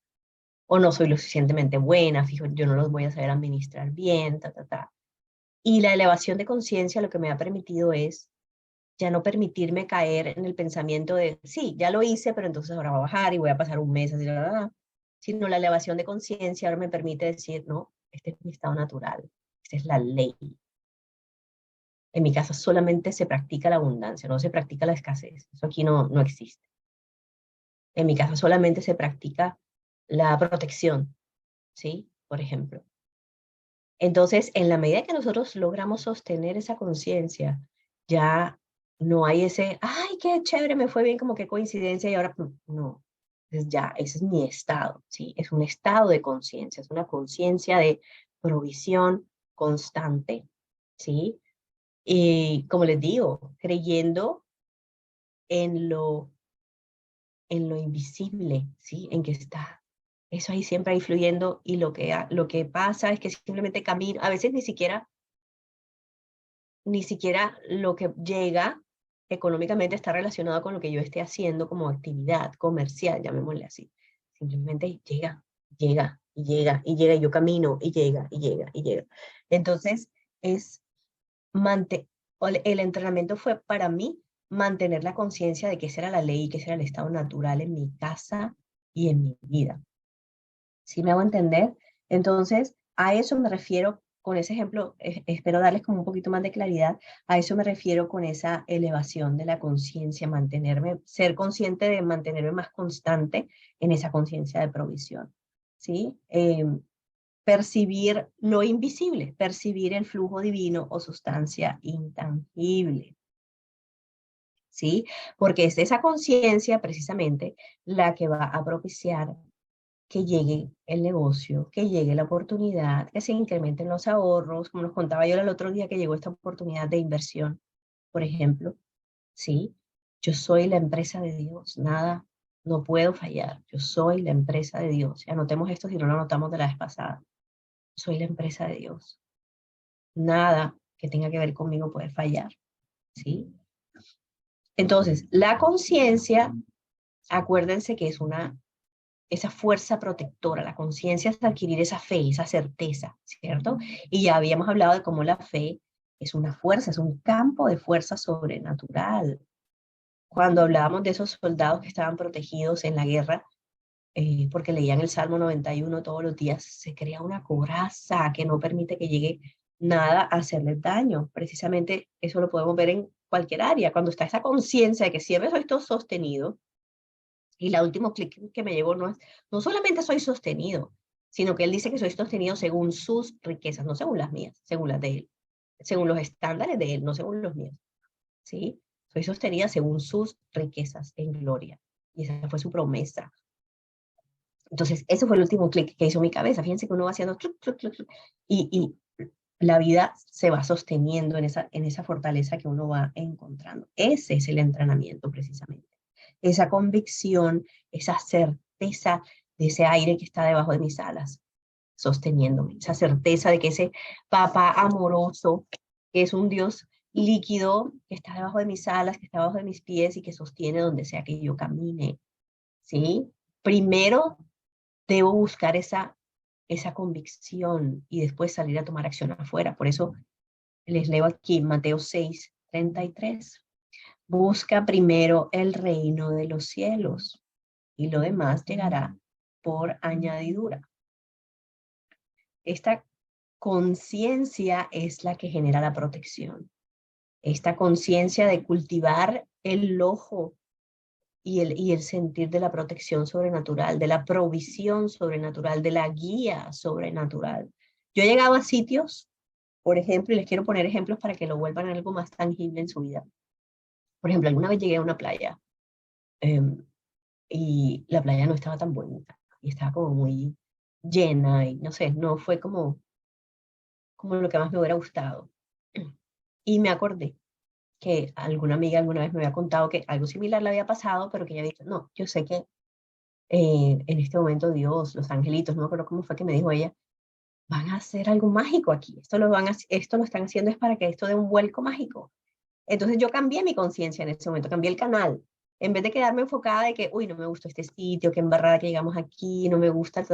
O no soy lo suficientemente buena, fijo, yo no los voy a saber administrar bien, ta, ta, ta. Y la elevación de conciencia lo que me ha permitido es ya no permitirme caer en el pensamiento de, sí, ya lo hice, pero entonces ahora va a bajar y voy a pasar un mes así, sino la elevación de conciencia ahora me permite decir, no, este es mi estado natural, esta es la ley. En mi casa solamente se practica la abundancia, no se practica la escasez, eso aquí no existe. En mi casa solamente se practica la protección, ¿sí? Por ejemplo. Entonces, en la medida que nosotros logramos sostener esa conciencia, ya no hay ese, ay, qué chévere, me fue bien, como qué coincidencia, y ahora no. Entonces ya, ese es mi estado, ¿sí? Es un estado de conciencia, es una conciencia de provisión constante, ¿sí? Y como les digo, creyendo en lo invisible, ¿sí? En que está eso ahí siempre ahí fluyendo y lo que pasa es que simplemente camino, a veces ni siquiera lo que llega económicamente está relacionado con lo que yo esté haciendo como actividad comercial, llamémosle así. Simplemente llega, llega, y llega, y llega, y yo camino, y llega, y llega, y llega. Entonces, es el entrenamiento fue para mí mantener la conciencia de que esa era la ley y que ese era el estado natural en mi casa y en mi vida. ¿Sí me hago entender? Entonces, a eso me refiero con ese ejemplo, espero darles como un poquito más de claridad, a eso me refiero con esa elevación de la conciencia, mantenerme, ser consciente de mantenerme más constante en esa conciencia de provisión, ¿sí? Percibir lo invisible, percibir el flujo divino o sustancia intangible, ¿sí? Porque es esa conciencia precisamente la que va a propiciar que llegue el negocio, que llegue la oportunidad, que se incrementen los ahorros, como nos contaba yo el otro día que llegó esta oportunidad de inversión, por ejemplo, ¿sí? Yo soy la empresa de Dios, nada, no puedo fallar, yo soy la empresa de Dios. Y anotemos esto si no lo anotamos de la vez pasada. Soy la empresa de Dios. Nada que tenga que ver conmigo puede fallar, ¿sí? Entonces, la conciencia, acuérdense que es esa fuerza protectora, la conciencia es adquirir esa fe, esa certeza, ¿cierto? Y ya habíamos hablado de cómo la fe es una fuerza, es un campo de fuerza sobrenatural. Cuando hablábamos de esos soldados que estaban protegidos en la guerra, porque leían el Salmo 91 todos los días, se crea una coraza que no permite que llegue nada a hacerles daño. Precisamente eso lo podemos ver en cualquier área. Cuando está esa conciencia de que siempre soy todo sostenido, y la último clic que me llegó no solamente soy sostenido, sino que él dice que soy sostenido según sus riquezas, no según las mías, según las de él, según los estándares de él, no según los míos, ¿sí? Soy sostenida según sus riquezas en gloria. Y esa fue su promesa. Entonces, ese fue el último clic que hizo mi cabeza. Fíjense que uno va haciendo clic, clic, clic, clic, y la vida se va sosteniendo en esa fortaleza que uno va encontrando. Ese es el entrenamiento precisamente. Esa convicción, esa certeza de ese aire que está debajo de mis alas, sosteniéndome, esa certeza de que ese papá amoroso, que es un Dios líquido, que está debajo de mis alas, que está debajo de mis pies y que sostiene donde sea que yo camine, ¿sí? Primero debo buscar esa convicción y después salir a tomar acción afuera. Por eso les leo aquí Mateo 6:33. Busca primero el reino de los cielos y lo demás llegará por añadidura. Esta conciencia es la que genera la protección. Esta conciencia de cultivar el ojo y el sentir de la protección sobrenatural, de la provisión sobrenatural, de la guía sobrenatural. Yo he llegado a sitios Por ejemplo, y les quiero poner ejemplos para que lo vuelvan algo más tangible en su vida. Por ejemplo, alguna vez llegué a una playa em, y la playa no estaba tan bonita y estaba como muy llena y no sé, no fue como lo que más me hubiera gustado. Y me acordé que alguna amiga alguna vez me había contado que algo similar le había pasado, pero que ella había dicho, no, yo sé que en este momento Dios, los angelitos, no me acuerdo cómo fue que me dijo ella, van a hacer algo mágico aquí. Esto lo están haciendo es para que esto dé un vuelco mágico. Entonces yo cambié mi conciencia en ese momento, cambié el canal. En vez de quedarme enfocada de que, uy, no me gustó este sitio, qué embarrada que llegamos aquí, no me gusta,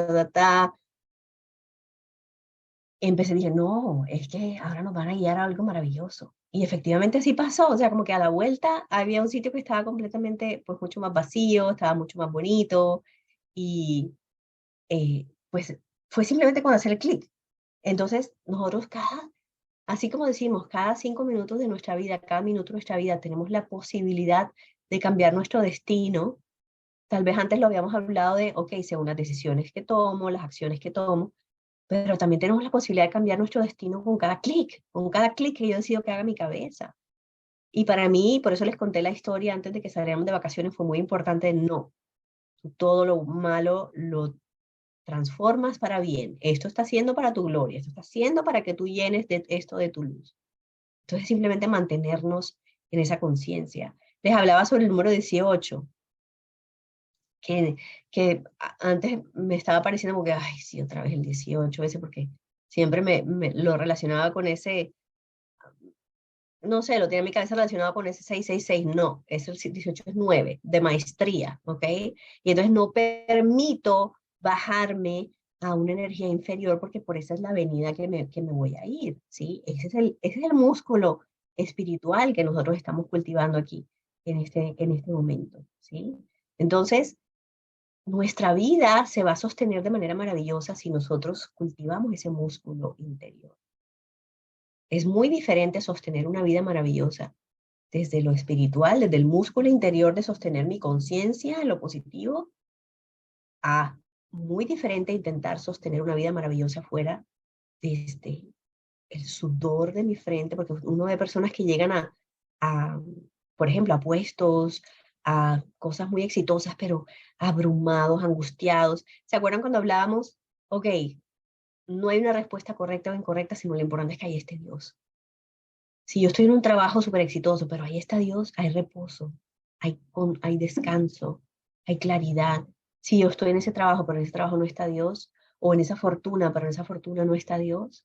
empecé, dije, no, es que ahora nos van a guiar a algo maravilloso. Y efectivamente así pasó, o sea, como que a la vuelta había un sitio que estaba completamente, pues mucho más vacío, estaba mucho más bonito, y pues fue simplemente con hacer el clic. Entonces, nosotros así como decimos, cada 5 minutos de nuestra vida, cada minuto de nuestra vida, tenemos la posibilidad de cambiar nuestro destino. Tal vez antes lo habíamos hablado de, ok, según las decisiones que tomo, las acciones que tomo, pero también tenemos la posibilidad de cambiar nuestro destino con cada clic que yo decido que haga mi cabeza. Y para mí, por eso les conté la historia antes de que saliéramos de vacaciones, fue muy importante, no, todo lo malo lo transformas para bien. Esto está haciendo para tu gloria, esto está haciendo para que tú llenes de esto de tu luz. Entonces, simplemente mantenernos en esa conciencia. Les hablaba sobre el número 18, que, que antes me estaba pareciendo como que, ay, sí, otra vez el 18 ese, porque siempre me lo relacionaba con ese, no sé, lo tenía en mi cabeza relacionado con ese 666, no, ese el 18 es 9, de maestría, ¿ok? Y entonces no permito bajarme a una energía inferior porque por esa es la avenida que me voy a ir, ¿sí? Ese es el músculo espiritual que nosotros estamos cultivando aquí, en este momento, ¿sí? Entonces, nuestra vida se va a sostener de manera maravillosa si nosotros cultivamos ese músculo interior. Es muy diferente sostener una vida maravillosa desde lo espiritual, desde el músculo interior de sostener mi conciencia en lo positivo, a muy diferente intentar sostener una vida maravillosa afuera desde el sudor de mi frente, porque uno ve personas que llegan a, por ejemplo, a puestos, a cosas muy exitosas, pero abrumados, angustiados. ¿Se acuerdan cuando hablábamos? Ok, no hay una respuesta correcta o incorrecta, sino lo importante es que ahí esté Dios. Si yo estoy en un trabajo súper exitoso, pero ahí está Dios, hay reposo, hay descanso, hay claridad. Si yo estoy en ese trabajo, pero en ese trabajo no está Dios, o en esa fortuna, pero en esa fortuna no está Dios,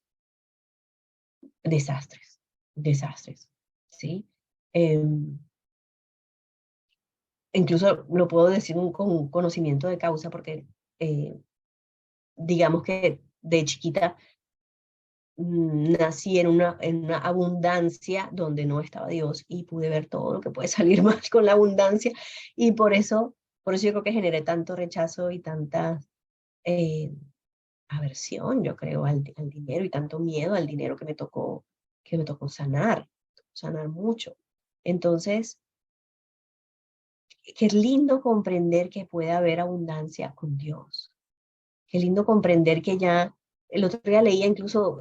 desastres, desastres, ¿sí? Eh, Incluso lo puedo decir con un conocimiento de causa, porque eh, digamos que de chiquita nací en una abundancia donde no estaba Dios y pude ver todo lo que puede salir mal con la abundancia y por eso yo creo que generé tanto rechazo y tanta eh, aversión, yo creo, al dinero y tanto miedo al dinero que me tocó sanar mucho. Entonces, qué lindo comprender que puede haber abundancia con Dios. Qué lindo comprender que ya, el otro día leía incluso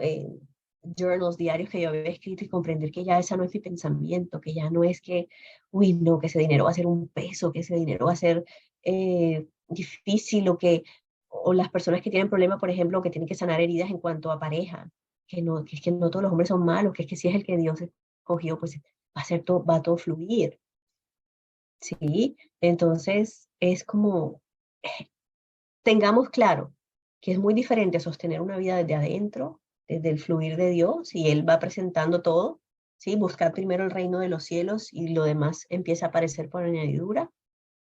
journals, diarios que yo había escrito y comprender que ya esa no es mi pensamiento, que ya no es que, uy, no, que ese dinero va a ser un peso, que ese dinero va a ser difícil o las personas que tienen problemas, por ejemplo, que tienen que sanar heridas en cuanto a pareja, que es que no todos los hombres son malos, que es que si es el que Dios escogió, pues va a todo fluir, ¿sí? Entonces, es como tengamos claro que es muy diferente sostener una vida desde adentro, desde el fluir de Dios, y Él va presentando todo, ¿sí? Buscar primero el reino de los cielos y lo demás empieza a aparecer por añadidura,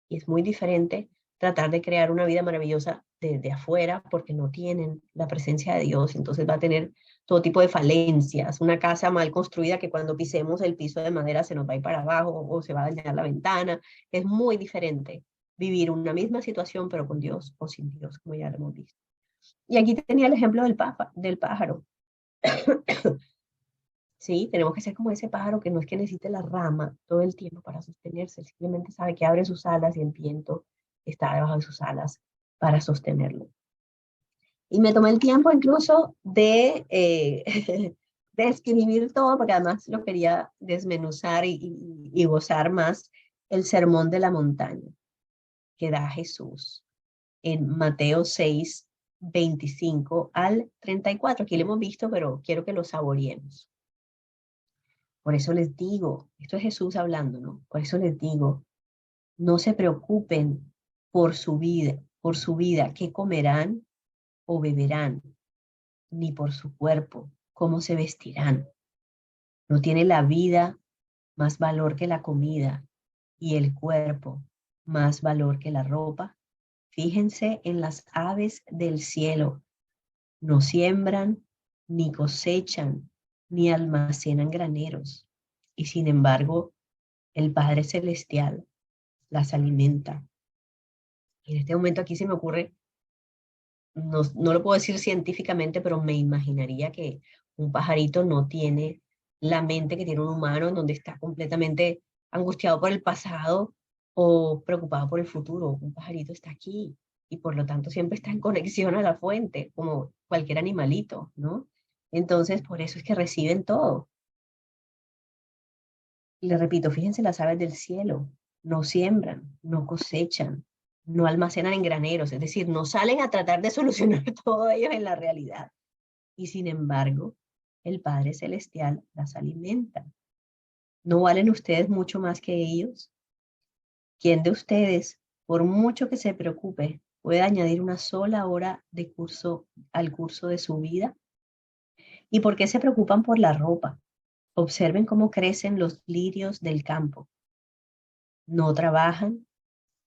y es muy diferente tratar de crear una vida maravillosa desde afuera porque no tienen la presencia de Dios, entonces va a tener todo tipo de falencias, una casa mal construida que cuando pisemos el piso de madera se nos va a ir para abajo o se va a dañar la ventana, es muy diferente vivir una misma situación pero con Dios o sin Dios, como ya lo hemos visto. Y aquí tenía el ejemplo del pájaro. Sí, tenemos que ser como ese pájaro que no es que necesite la rama todo el tiempo para sostenerse, simplemente sabe que abre sus alas y el viento está debajo de sus alas para sostenerlo. Y me tomé el tiempo incluso de describir todo, porque además lo quería desmenuzar y gozar más, el sermón de la montaña que da Jesús en Mateo 6, 25 al 34. Aquí lo hemos visto, pero quiero que lo saboreemos. Por eso les digo, esto es Jesús hablando, ¿no? Por eso les digo, no se preocupen por su vida, qué comerán o beberán, ni por su cuerpo, cómo se vestirán. ¿No tiene la vida más valor que la comida y el cuerpo más valor que la ropa? Fíjense en las aves del cielo. No siembran, ni cosechan, ni almacenan graneros. Y sin embargo, el Padre Celestial las alimenta. Y en este momento aquí se me ocurre, no lo puedo decir científicamente, pero me imaginaría que un pajarito no tiene la mente que tiene un humano, en donde está completamente angustiado por el pasado o preocupado por el futuro. Un pajarito está aquí y por lo tanto siempre está en conexión a la fuente, como cualquier animalito, ¿no? Entonces, por eso es que reciben todo. Y les repito, fíjense las aves del cielo, no siembran, no cosechan, no almacenan en graneros, es decir, no salen a tratar de solucionar todo ellos en la realidad. Y sin embargo, el Padre Celestial las alimenta. ¿No valen ustedes mucho más que ellos? ¿Quién de ustedes, por mucho que se preocupe, puede añadir una sola hora de curso al curso de su vida? ¿Y por qué se preocupan por la ropa? Observen cómo crecen los lirios del campo. No trabajan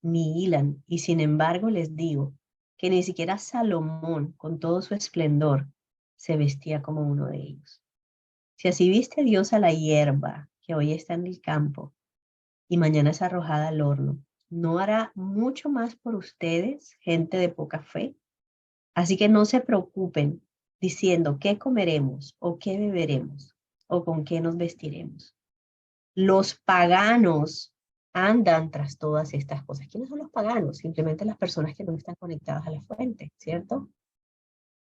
ni hilan, y sin embargo les digo que ni siquiera Salomón, con todo su esplendor, se vestía como uno de ellos. Si así viste Dios a la hierba que hoy está en el campo y mañana es arrojada al horno, ¿no hará mucho más por ustedes, gente de poca fe? Así que no se preocupen diciendo qué comeremos o qué beberemos o con qué nos vestiremos. Los paganos andan tras todas estas cosas. ¿Quiénes son los paganos? Simplemente las personas que no están conectadas a la fuente, ¿cierto?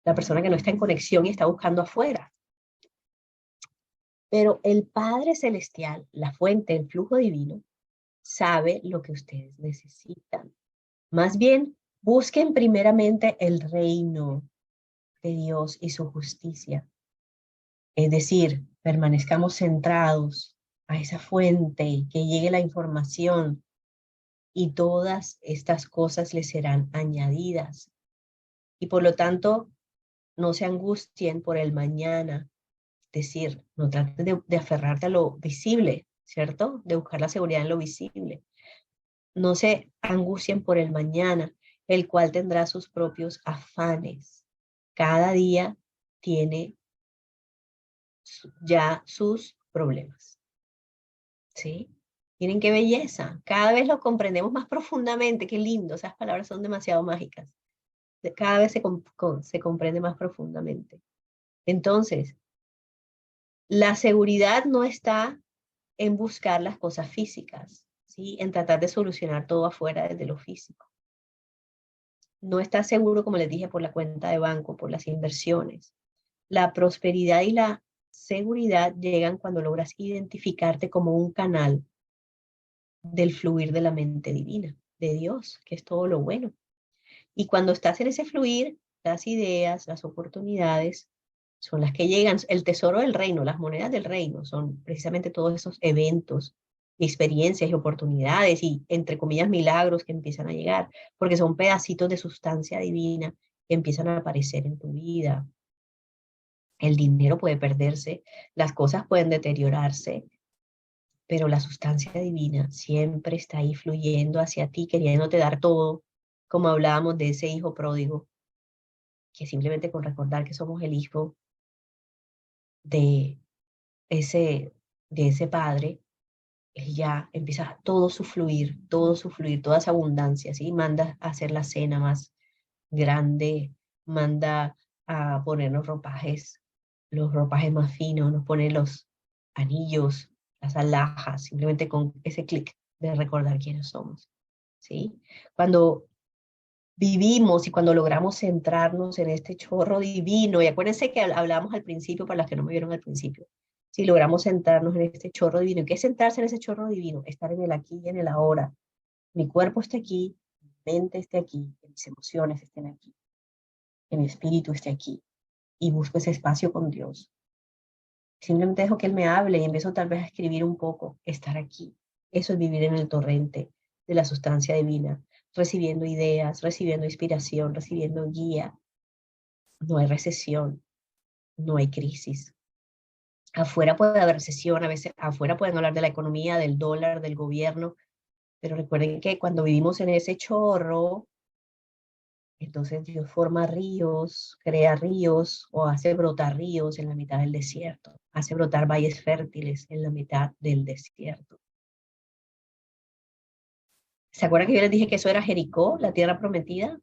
La persona que no está en conexión y está buscando afuera. Pero el Padre Celestial, la fuente, el flujo divino, sabe lo que ustedes necesitan. Más bien, busquen primeramente el reino de Dios y su justicia. Es decir, permanezcamos centrados a esa fuente, que llegue la información y todas estas cosas les serán añadidas. Y por lo tanto, no se angustien por el mañana. Es decir, no trates de aferrarte a lo visible, ¿cierto? De buscar la seguridad en lo visible. No se angustien por el mañana, el cual tendrá sus propios afanes. Cada día tiene ya sus problemas, ¿sí? Miren qué belleza. Cada vez lo comprendemos más profundamente. Qué lindo. Esas palabras son demasiado mágicas. Cada vez se comprende más profundamente. Entonces, la seguridad no está en buscar las cosas físicas, ¿sí? En tratar de solucionar todo afuera desde lo físico. No estás seguro, como les dije, por la cuenta de banco, por las inversiones. La prosperidad y la seguridad llegan cuando logras identificarte como un canal del fluir de la mente divina, de Dios, que es todo lo bueno. Y cuando estás en ese fluir, las ideas, las oportunidades, son las que llegan. El tesoro del reino, las monedas del reino, son precisamente todos esos eventos, experiencias y oportunidades y, entre comillas, milagros que empiezan a llegar, porque son pedacitos de sustancia divina que empiezan a aparecer en tu vida. El dinero puede perderse, las cosas pueden deteriorarse, pero la sustancia divina siempre está ahí fluyendo hacia ti, queriéndote dar todo, como hablábamos de ese hijo pródigo, que simplemente con recordar que somos el hijo de ese, de ese padre, él ya empieza todo su fluir, toda esa abundancia, ¿sí? Manda a hacer la cena más grande, manda a ponernos ropajes, los ropajes más finos, nos pone los anillos, las alhajas, simplemente con ese clic de recordar quiénes somos, ¿sí? Cuando vivimos y cuando logramos centrarnos en este chorro divino, y acuérdense que hablamos al principio, para las que no me vieron al principio, si logramos centrarnos en este chorro divino, ¿qué es centrarse en ese chorro divino? Estar en el aquí y en el ahora. Mi cuerpo esté aquí, mi mente esté aquí, que mis emociones estén aquí, que mi espíritu esté aquí, y busco ese espacio con Dios. Simplemente dejo que Él me hable y empiezo tal vez a escribir un poco, estar aquí. Eso es vivir en el torrente de la sustancia divina, recibiendo ideas, recibiendo inspiración, recibiendo guía. No hay recesión, no hay crisis. Afuera puede haber recesión, a veces afuera pueden hablar de la economía, del dólar, del gobierno, pero recuerden que cuando vivimos en ese chorro, entonces Dios forma ríos, crea ríos o hace brotar ríos en la mitad del desierto, hace brotar valles fértiles en la mitad del desierto. ¿Se acuerdan que yo les dije que eso era Jericó, la tierra prometida?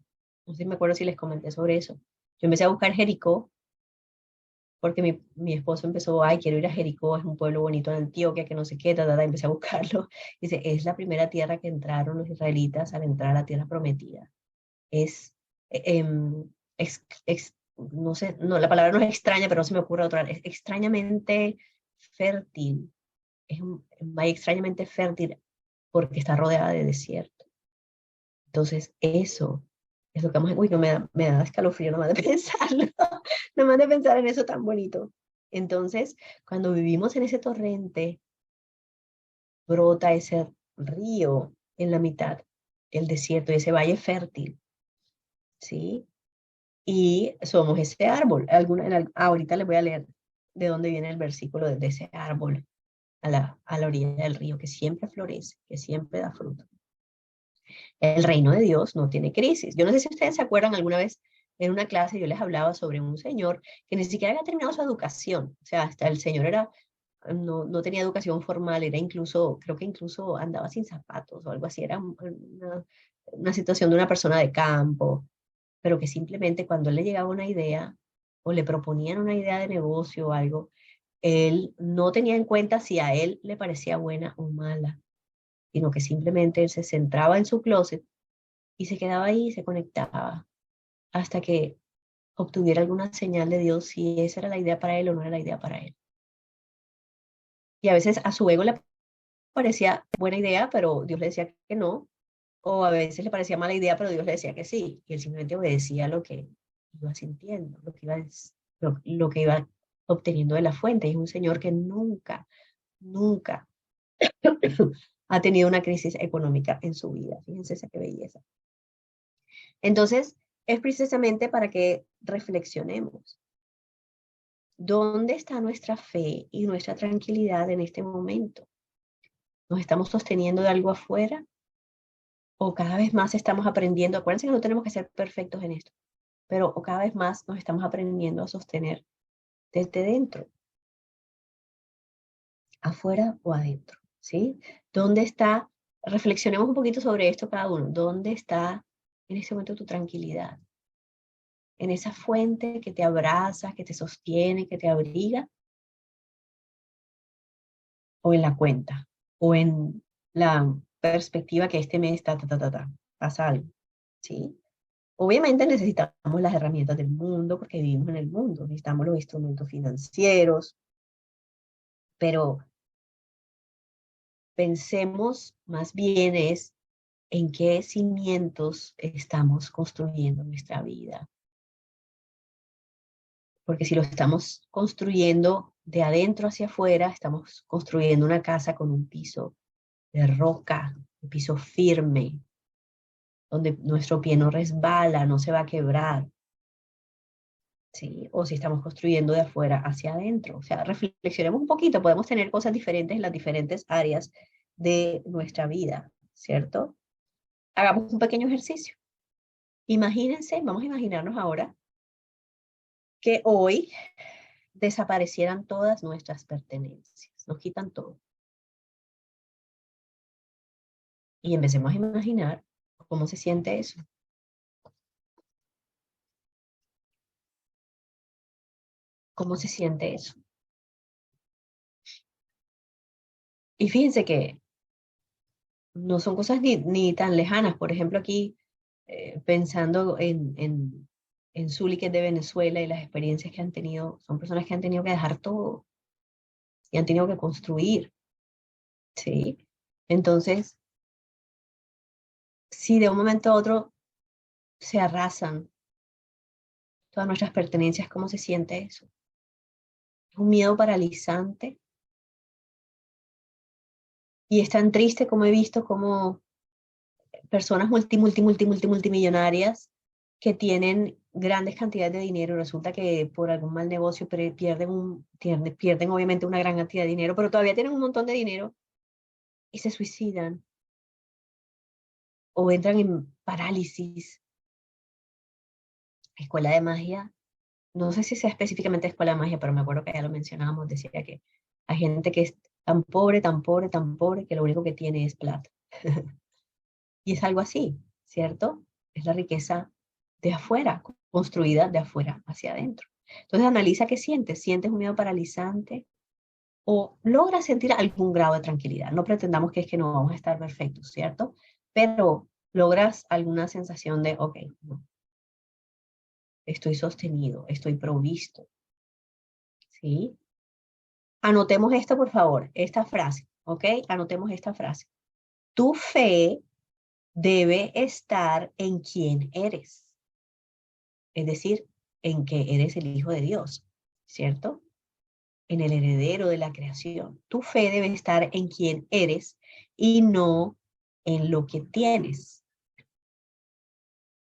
No sé si me acuerdo si les comenté sobre eso. Yo empecé a buscar Jericó porque mi esposo empezó, ay, quiero ir a Jericó, es un pueblo bonito en Antioquia, que no sé qué, empecé a buscarlo. Dice, es la primera tierra que entraron los israelitas al entrar a la tierra prometida. Es, no sé, no, la palabra no es extraña, pero no se me ocurre otra, es extrañamente fértil, es un valle extrañamente fértil porque está rodeada de desierto. Entonces, eso es lo que vamos a... Uy, no me da escalofrío nomás de pensarlo, nomás de pensar en eso tan bonito. Entonces, cuando vivimos en ese torrente, brota ese río en la mitad, el desierto, ese valle fértil, ¿sí? Y somos ese árbol. Ahorita les voy a leer de dónde viene el versículo de ese árbol a la orilla del río, que siempre florece, que siempre da fruto. El reino de Dios no tiene crisis. Yo no sé si ustedes se acuerdan alguna vez en una clase yo les hablaba sobre un señor que ni siquiera había terminado su educación. O sea, hasta el señor no tenía educación formal, era incluso, creo que incluso andaba sin zapatos o algo así. Era una situación de una persona de campo, pero que simplemente cuando él le llegaba una idea o le proponían una idea de negocio o algo, él no tenía en cuenta si a él le parecía buena o mala, sino que simplemente él se centraba en su closet y se quedaba ahí y se conectaba hasta que obtuviera alguna señal de Dios si esa era la idea para él o no era la idea para él. Y a veces a su ego le parecía buena idea, pero Dios le decía que no, o a veces le parecía mala idea, pero Dios le decía que sí, y él simplemente obedecía lo que iba sintiendo, lo que iba obteniendo de la fuente. Y es un señor que nunca, nunca ha tenido una crisis económica en su vida. Fíjense esa qué belleza. Entonces, es precisamente para que reflexionemos. ¿Dónde está nuestra fe y nuestra tranquilidad en este momento? ¿Nos estamos sosteniendo de algo afuera? ¿O cada vez más estamos aprendiendo? Acuérdense que no tenemos que ser perfectos en esto, pero o cada vez más nos estamos aprendiendo a sostener desde dentro, afuera o adentro, ¿sí? ¿Dónde está? Reflexionemos un poquito sobre esto cada uno. ¿Dónde está en este momento tu tranquilidad? ¿En esa fuente que te abraza, que te sostiene, que te abriga? ¿O en la cuenta? ¿O en la perspectiva que este mes pasa algo? ¿Sí? Obviamente necesitamos las herramientas del mundo porque vivimos en el mundo, necesitamos los instrumentos financieros, pero pensemos más bien es en qué cimientos estamos construyendo nuestra vida. Porque si lo estamos construyendo de adentro hacia afuera, estamos construyendo una casa con un piso de roca, un piso firme, donde nuestro pie no resbala, no se va a quebrar. ¿Sí? O si estamos construyendo de afuera hacia adentro. O sea, reflexionemos un poquito, podemos tener cosas diferentes en las diferentes áreas de nuestra vida, ¿cierto? Hagamos un pequeño ejercicio. Imagínense, vamos a imaginarnos ahora que hoy desaparecieran todas nuestras pertenencias, nos quitan todo. Y empecemos a imaginar cómo se siente eso. ¿Cómo se siente eso? Y fíjense que no son cosas ni tan lejanas. Por ejemplo, aquí pensando en Zuli, que es de Venezuela, y las experiencias que han tenido, son personas que han tenido que dejar todo y han tenido que construir, ¿sí? Entonces, si de un momento a otro se arrasan todas nuestras pertenencias, ¿cómo se siente eso? Es un miedo paralizante y es tan triste como he visto como personas multimillonarias que tienen grandes cantidades de dinero, resulta que por algún mal negocio pierden obviamente una gran cantidad de dinero, pero todavía tienen un montón de dinero y se suicidan o entran en parálisis. Escuela de magia, no sé si sea específicamente escuela de magia, pero me acuerdo que ya lo mencionábamos, decía que hay gente que es tan pobre, tan pobre, tan pobre, que lo único que tiene es plata. Y es algo así, ¿cierto? Es la riqueza de afuera, construida de afuera hacia adentro. Entonces analiza qué sientes. ¿Sientes un miedo paralizante o logras sentir algún grado de tranquilidad? No pretendamos que es que no vamos a estar perfectos, ¿cierto? Pero logras alguna sensación de, ok, no, estoy sostenido, estoy provisto, ¿sí? Anotemos esto, por favor, esta frase, ¿ok? Anotemos esta frase. Tu fe debe estar en quién eres, es decir, en que eres el Hijo de Dios, ¿cierto? En el heredero de la creación. Tu fe debe estar en quién eres y no en lo que tienes.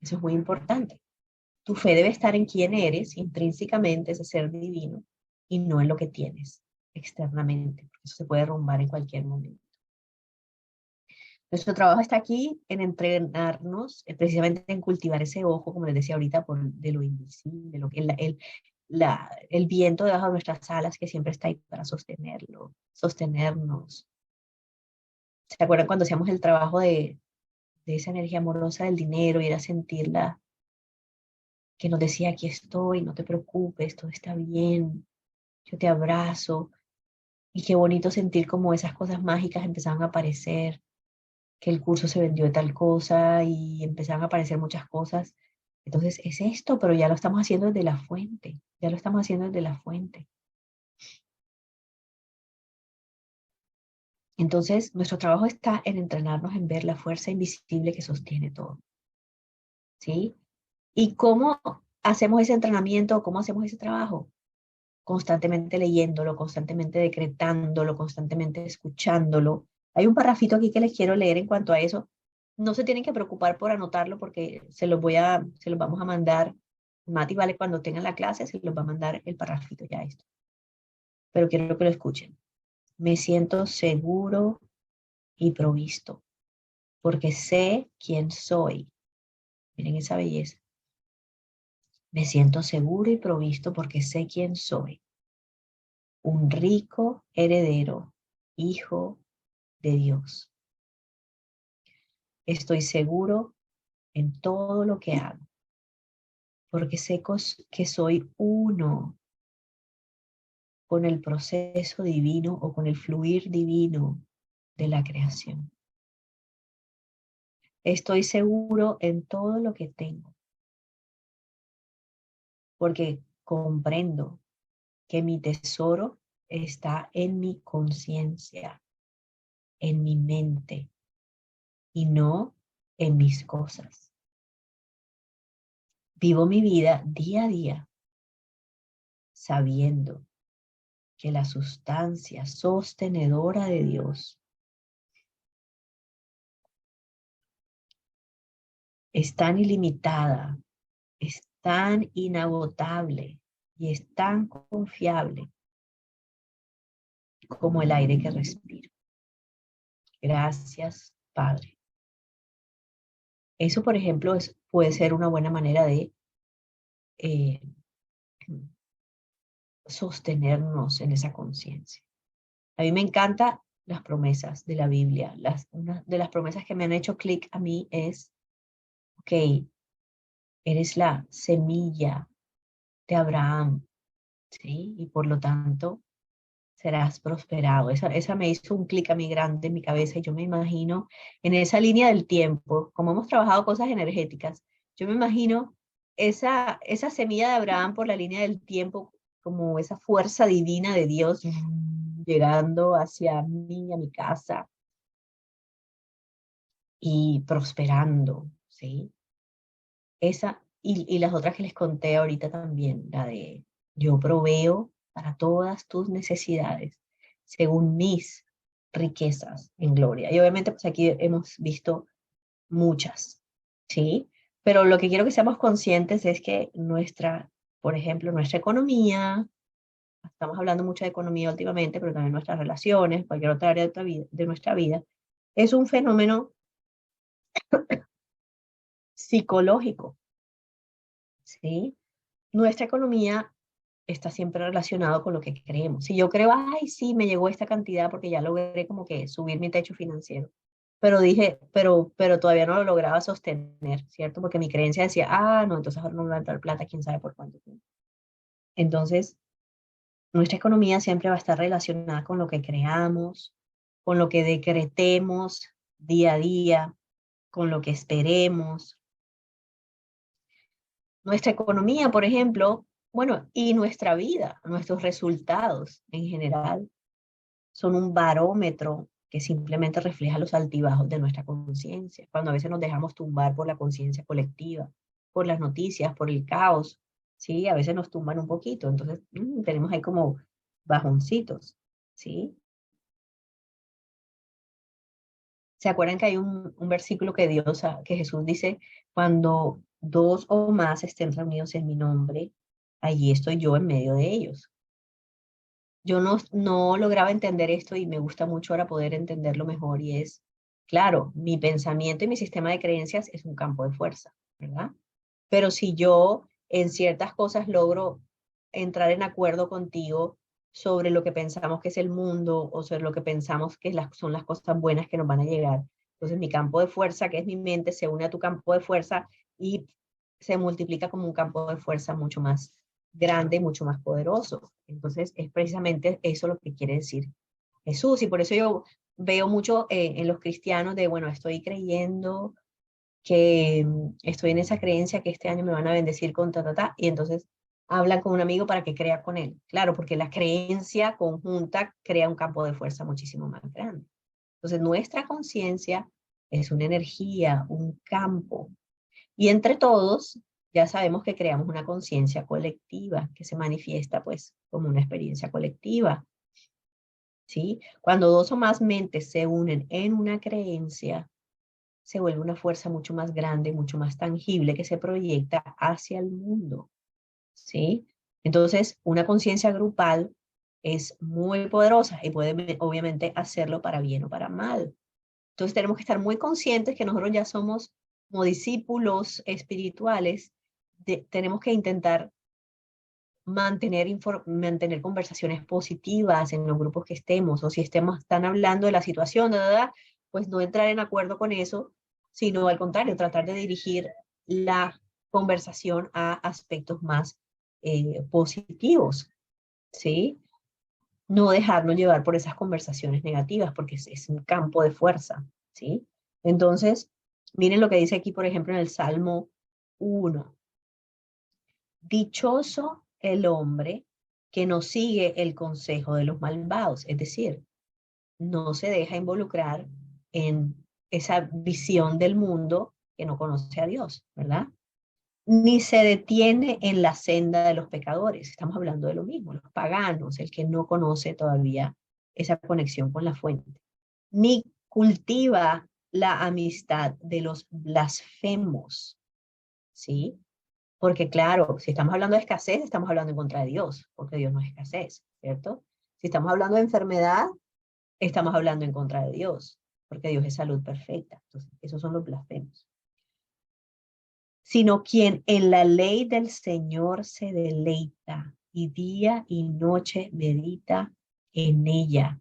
Eso es muy importante. Tu fe debe estar en quién eres, intrínsecamente, ese ser divino, y no en lo que tienes externamente, porque eso se puede derrumbar en cualquier momento. Nuestro trabajo está aquí en entrenarnos, precisamente en cultivar ese ojo, como les decía ahorita, de lo invisible, el viento debajo de nuestras alas que siempre está ahí para sostenernos. ¿Se acuerdan cuando hacíamos el trabajo de esa energía amorosa del dinero y era sentirla, que nos decía, aquí estoy, no te preocupes, todo está bien, yo te abrazo? Y qué bonito sentir como esas cosas mágicas empezaban a aparecer, que el curso se vendió de tal cosa y empezaron a aparecer muchas cosas. Entonces es esto, pero ya lo estamos haciendo desde la fuente, ya lo estamos haciendo desde la fuente. Entonces nuestro trabajo está en entrenarnos en ver la fuerza invisible que sostiene todo, ¿sí? ¿Y cómo hacemos ese entrenamiento? ¿Cómo hacemos ese trabajo? Constantemente leyéndolo, constantemente decretándolo, constantemente escuchándolo. Hay un parrafito aquí que les quiero leer en cuanto a eso. No se tienen que preocupar por anotarlo porque se los vamos a mandar. Mati, vale, cuando tengan la clase, se los va a mandar el parrafito ya esto. Pero quiero que lo escuchen. Me siento seguro y provisto porque sé quién soy. Miren esa belleza. Me siento seguro y provisto porque sé quién soy. Un rico heredero, hijo de Dios. Estoy seguro en todo lo que hago, porque sé que soy uno con el proceso divino o con el fluir divino de la creación. Estoy seguro en todo lo que tengo, porque comprendo que mi tesoro está en mi conciencia, en mi mente y no en mis cosas. Vivo mi vida día a día sabiendo que la sustancia sostenedora de Dios es tan ilimitada, es tan inagotable y es tan confiable como el aire que respiro. Gracias, Padre. Eso, por ejemplo, puede ser una buena manera de eh, sostenernos en esa conciencia. A mí me encantan las promesas de la Biblia. Una de las promesas que me han hecho clic a mí es, ok, eres la semilla de Abraham, ¿sí? Y por lo tanto, serás prosperado. Esa me hizo un clic a mí grande en mi cabeza y yo me imagino en esa línea del tiempo, como hemos trabajado cosas energéticas, yo me imagino esa semilla de Abraham por la línea del tiempo, como esa fuerza divina de Dios llegando hacia mí, a mi casa y prosperando, ¿sí? Y las otras que les conté ahorita también, la de yo proveo para todas tus necesidades, según mis riquezas en gloria. Y obviamente, pues aquí hemos visto muchas, ¿sí? Pero lo que quiero que seamos conscientes es que por ejemplo, nuestra economía, estamos hablando mucho de economía últimamente, pero también nuestras relaciones, cualquier otra área de nuestra vida, es un fenómeno psicológico, ¿sí? Nuestra economía está siempre relacionado con lo que creemos. Si yo creo, ay, sí, me llegó esta cantidad porque ya logré como que subir mi techo financiero, pero dije, pero todavía no lo lograba sostener, ¿cierto? Porque mi creencia decía, ah, no, entonces ahora no me va a entrar plata, quién sabe por cuánto tiempo. Entonces, nuestra economía siempre va a estar relacionada con lo que creamos, con lo que decretemos día a día, con lo que esperemos. Nuestra economía, por ejemplo, bueno, y nuestra vida, nuestros resultados en general, son un barómetro que simplemente refleja los altibajos de nuestra conciencia, cuando a veces nos dejamos tumbar por la conciencia colectiva, por las noticias, por el caos, ¿sí? A veces nos tumban un poquito, entonces tenemos ahí como bajoncitos, ¿sí? ¿Se acuerdan que hay un versículo que Jesús dice, cuando dos o más estén reunidos en mi nombre, allí estoy yo en medio de ellos? Yo no lograba entender esto y me gusta mucho ahora poder entenderlo mejor y es, claro, mi pensamiento y mi sistema de creencias es un campo de fuerza, ¿verdad? Pero si yo en ciertas cosas logro entrar en acuerdo contigo sobre lo que pensamos que es el mundo o sobre lo que pensamos que son las cosas buenas que nos van a llegar, entonces mi campo de fuerza, que es mi mente, se une a tu campo de fuerza y se multiplica como un campo de fuerza mucho más grande y mucho más poderoso. Entonces es precisamente eso lo que quiere decir Jesús. Y por eso yo veo mucho en los cristianos de, bueno, estoy creyendo que estoy en esa creencia que este año me van a bendecir con ta, y entonces hablan con un amigo para que crea con él. Claro, porque la creencia conjunta crea un campo de fuerza muchísimo más grande. Entonces nuestra conciencia es una energía, un campo, y entre todos ya sabemos que creamos una conciencia colectiva que se manifiesta pues como una experiencia colectiva, ¿sí? Cuando dos o más mentes se unen en una creencia, se vuelve una fuerza mucho más grande, mucho más tangible que se proyecta hacia el mundo, ¿sí? Entonces, una conciencia grupal es muy poderosa y puede obviamente hacerlo para bien o para mal. Entonces, tenemos que estar muy conscientes que nosotros ya somos como discípulos espirituales, tenemos que intentar mantener conversaciones positivas en los grupos que estemos, o si están hablando de la situación, pues no entrar en acuerdo con eso, sino al contrario, tratar de dirigir la conversación a aspectos más positivos, ¿sí? No dejarnos llevar por esas conversaciones negativas, porque es un campo de fuerza, ¿sí? Entonces, miren lo que dice aquí, por ejemplo, en el Salmo 1. Dichoso el hombre que no sigue el consejo de los malvados, es decir, no se deja involucrar en esa visión del mundo que no conoce a Dios, ¿verdad? Ni se detiene en la senda de los pecadores. Estamos hablando de lo mismo, los paganos, el que no conoce todavía esa conexión con la fuente. Ni cultiva la amistad de los blasfemos, ¿sí? Porque claro, si estamos hablando de escasez, estamos hablando en contra de Dios, porque Dios no es escasez, ¿cierto? Si estamos hablando de enfermedad, estamos hablando en contra de Dios, porque Dios es salud perfecta. Entonces, esos son los blasfemos. Sino quien en la ley del Señor se deleita y día y noche medita en ella.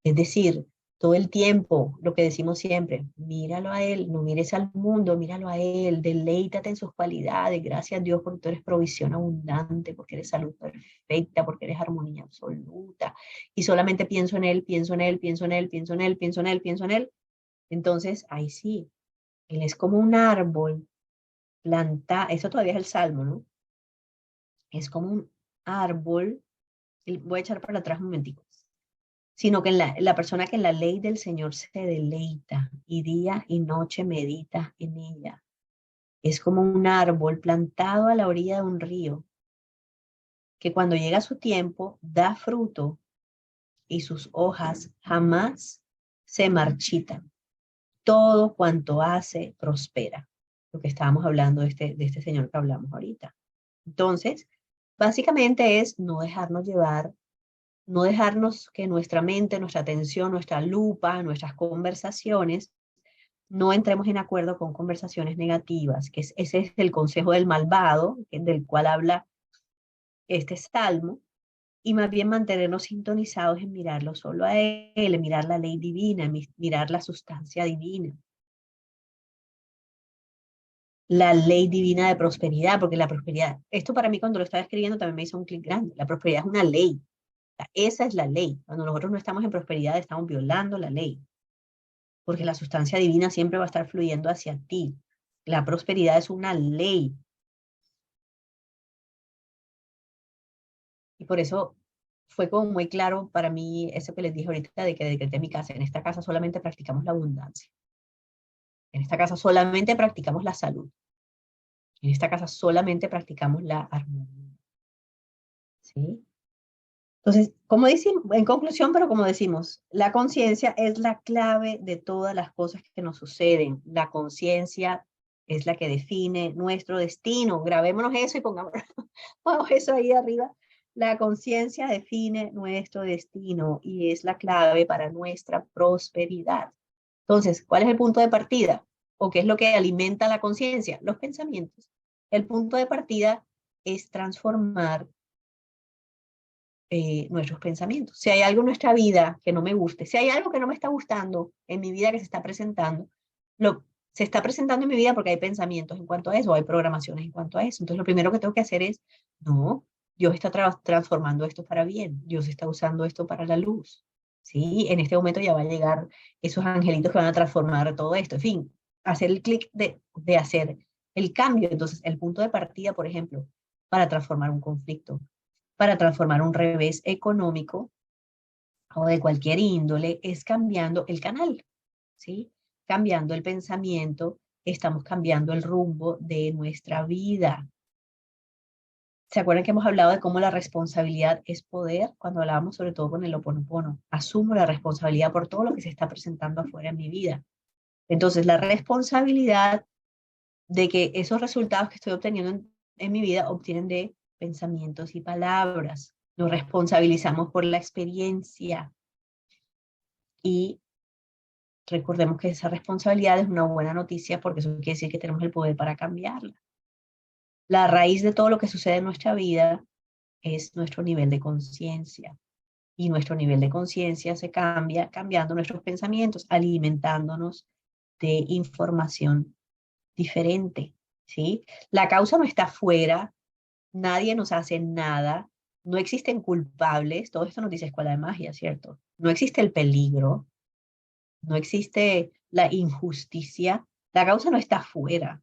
Es decir, todo el tiempo, lo que decimos siempre, míralo a Él, no mires al mundo, míralo a Él, deleítate en sus cualidades, gracias a Dios porque tú eres provisión abundante, porque eres salud perfecta, porque eres armonía absoluta, y solamente pienso en Él, pienso en Él, pienso en Él, pienso en Él, pienso en Él, pienso en Él, entonces, ahí sí, Él es como un árbol plantado, eso todavía es el Salmo, ¿no? Es como un árbol, y voy a echar para atrás un momentico, sino que la persona que en la ley del Señor se deleita y día y noche medita en ella. Es como un árbol plantado a la orilla de un río, que cuando llega su tiempo da fruto y sus hojas jamás se marchitan. Todo cuanto hace prospera. Lo que estábamos hablando de este señor que hablamos ahorita. Entonces, básicamente es no dejarnos llevar, no dejarnos que nuestra mente, nuestra atención, nuestra lupa, nuestras conversaciones, no entremos en acuerdo con conversaciones negativas, ese es el consejo del malvado, del cual habla este salmo, y más bien mantenernos sintonizados en mirarlo solo a Él, en mirar la ley divina, en mirar la sustancia divina, la ley divina de prosperidad, porque la prosperidad, esto para mí cuando lo estaba escribiendo también me hizo un clic grande, la prosperidad es una ley, esa es la ley, cuando nosotros no estamos en prosperidad estamos violando la ley, porque la sustancia divina siempre va a estar fluyendo hacia ti, la prosperidad es una ley, y por eso fue como muy claro para mí eso que les dije ahorita de que decreté mi casa. En esta casa solamente practicamos la abundancia. En esta casa solamente practicamos la salud. En esta casa solamente practicamos la armonía. ¿Sí? Entonces, como decimos, en conclusión, pero como decimos, la conciencia es la clave de todas las cosas que nos suceden. La conciencia es la que define nuestro destino. Grabémonos eso y pongamos eso ahí arriba. La conciencia define nuestro destino y es la clave para nuestra prosperidad. Entonces, ¿cuál es el punto de partida? ¿O qué es lo que alimenta la conciencia? Los pensamientos. El punto de partida es transformar nuestros pensamientos. Si hay algo en nuestra vida que no me guste, si hay algo que no me está gustando en mi vida que se está presentando, se está presentando en mi vida porque hay pensamientos en cuanto a eso, o hay programaciones en cuanto a eso. Entonces lo primero que tengo que hacer es, no, Dios está transformando esto para bien, Dios está usando esto para la luz. ¿Sí? En este momento ya va a llegar esos angelitos que van a transformar todo esto. En fin, hacer el clic de hacer el cambio. Entonces, el punto de partida, por ejemplo, para transformar un conflicto, para transformar un revés económico o de cualquier índole, es cambiando el canal, ¿sí? Cambiando el pensamiento, estamos cambiando el rumbo de nuestra vida. ¿Se acuerdan que hemos hablado de cómo la responsabilidad es poder? Cuando hablábamos sobre todo con el Ho'oponopono. Asumo la responsabilidad por todo lo que se está presentando afuera en mi vida. Entonces, la responsabilidad de que esos resultados que estoy obteniendo en mi vida obtienen de pensamientos y palabras. Nos responsabilizamos por la experiencia y recordemos que esa responsabilidad es una buena noticia porque eso quiere decir que tenemos el poder para cambiarla. La raíz de todo lo que sucede en nuestra vida es nuestro nivel de conciencia y nuestro nivel de conciencia se cambia cambiando nuestros pensamientos, alimentándonos de información diferente, ¿sí? La causa no está afuera, nadie nos hace nada, no existen culpables, todo esto nos dice Escuela de Magia, ¿cierto? No existe el peligro, no existe la injusticia, la causa no está afuera,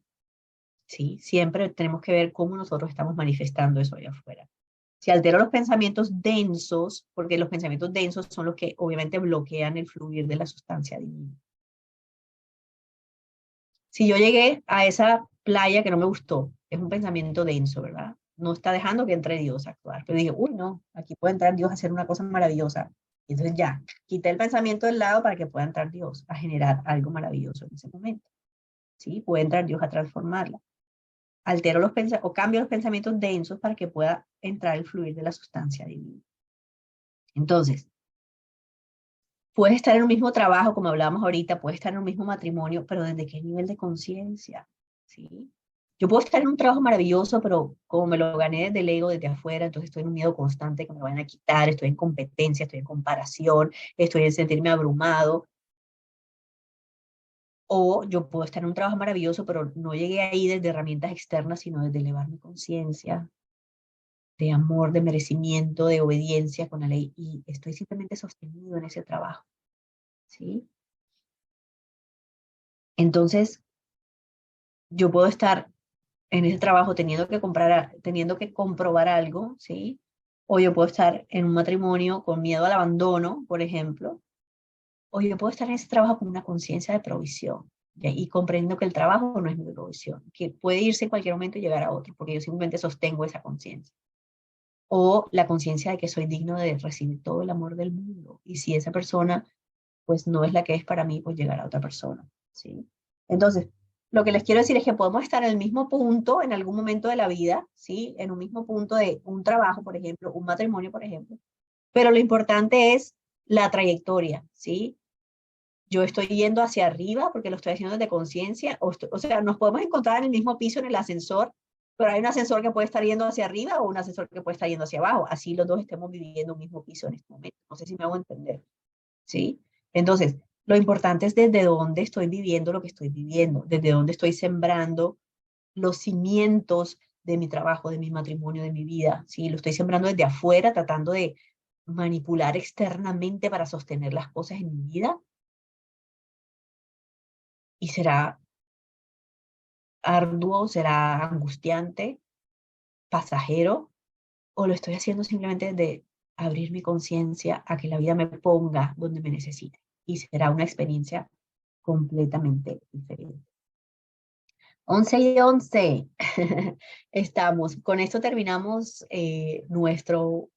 ¿sí? Siempre tenemos que ver cómo nosotros estamos manifestando eso allá afuera. Si altero los pensamientos densos, porque los pensamientos densos son los que obviamente bloquean el fluir de la sustancia divina. Si yo llegué a esa playa que no me gustó, es un pensamiento denso, ¿verdad? No está dejando que entre Dios a actuar. Pero dije, uy, no, aquí puede entrar Dios a hacer una cosa maravillosa. Y entonces ya, quité el pensamiento del lado para que pueda entrar Dios a generar algo maravilloso en ese momento. ¿Sí? Puede entrar Dios a transformarla. Altero los o cambio los pensamientos densos para que pueda entrar el fluir de la sustancia divina. Entonces, puedes estar en un mismo trabajo, como hablábamos ahorita, puedes estar en un mismo matrimonio, pero ¿desde qué nivel de conciencia? ¿Sí? Yo puedo estar en un trabajo maravilloso, pero como me lo gané desde el ego, desde afuera, entonces estoy en un miedo constante que me lo vayan a quitar, estoy en competencia, estoy en comparación, estoy en sentirme abrumado. O yo puedo estar en un trabajo maravilloso, pero no llegué ahí desde herramientas externas, sino desde elevar mi conciencia, de amor, de merecimiento, de obediencia con la ley, y estoy simplemente sostenido en ese trabajo, ¿sí? Entonces, yo puedo estar en ese trabajo teniendo que comprobar algo, ¿sí? O yo puedo estar en un matrimonio con miedo al abandono, por ejemplo, o yo puedo estar en ese trabajo con una conciencia de provisión, ¿ya? Y comprendiendo que el trabajo no es mi provisión, que puede irse en cualquier momento y llegar a otro, porque yo simplemente sostengo esa conciencia. O la conciencia de que soy digno de recibir todo el amor del mundo. Y si esa persona, pues no es la que es para mí, pues llegar a otra persona, ¿sí? Entonces, lo que les quiero decir es que podemos estar en el mismo punto en algún momento de la vida, ¿sí? En un mismo punto de un trabajo, por ejemplo, un matrimonio, por ejemplo. Pero lo importante es la trayectoria, ¿sí? Yo estoy yendo hacia arriba porque lo estoy haciendo desde conciencia, o sea, nos podemos encontrar en el mismo piso en el ascensor, pero hay un ascensor que puede estar yendo hacia arriba o un ascensor que puede estar yendo hacia abajo, así los dos estemos viviendo un mismo piso en este momento. No sé si me hago entender, ¿sí? Entonces, lo importante es desde dónde estoy viviendo lo que estoy viviendo, desde dónde estoy sembrando los cimientos de mi trabajo, de mi matrimonio, de mi vida, ¿sí? Lo estoy sembrando desde afuera, tratando de manipular externamente para sostener las cosas en mi vida, y será arduo, será angustiante, pasajero, o lo estoy haciendo simplemente de abrir mi conciencia a que la vida me ponga donde me necesite, y será una experiencia completamente diferente. 11:11. Estamos. Con esto terminamos nuestro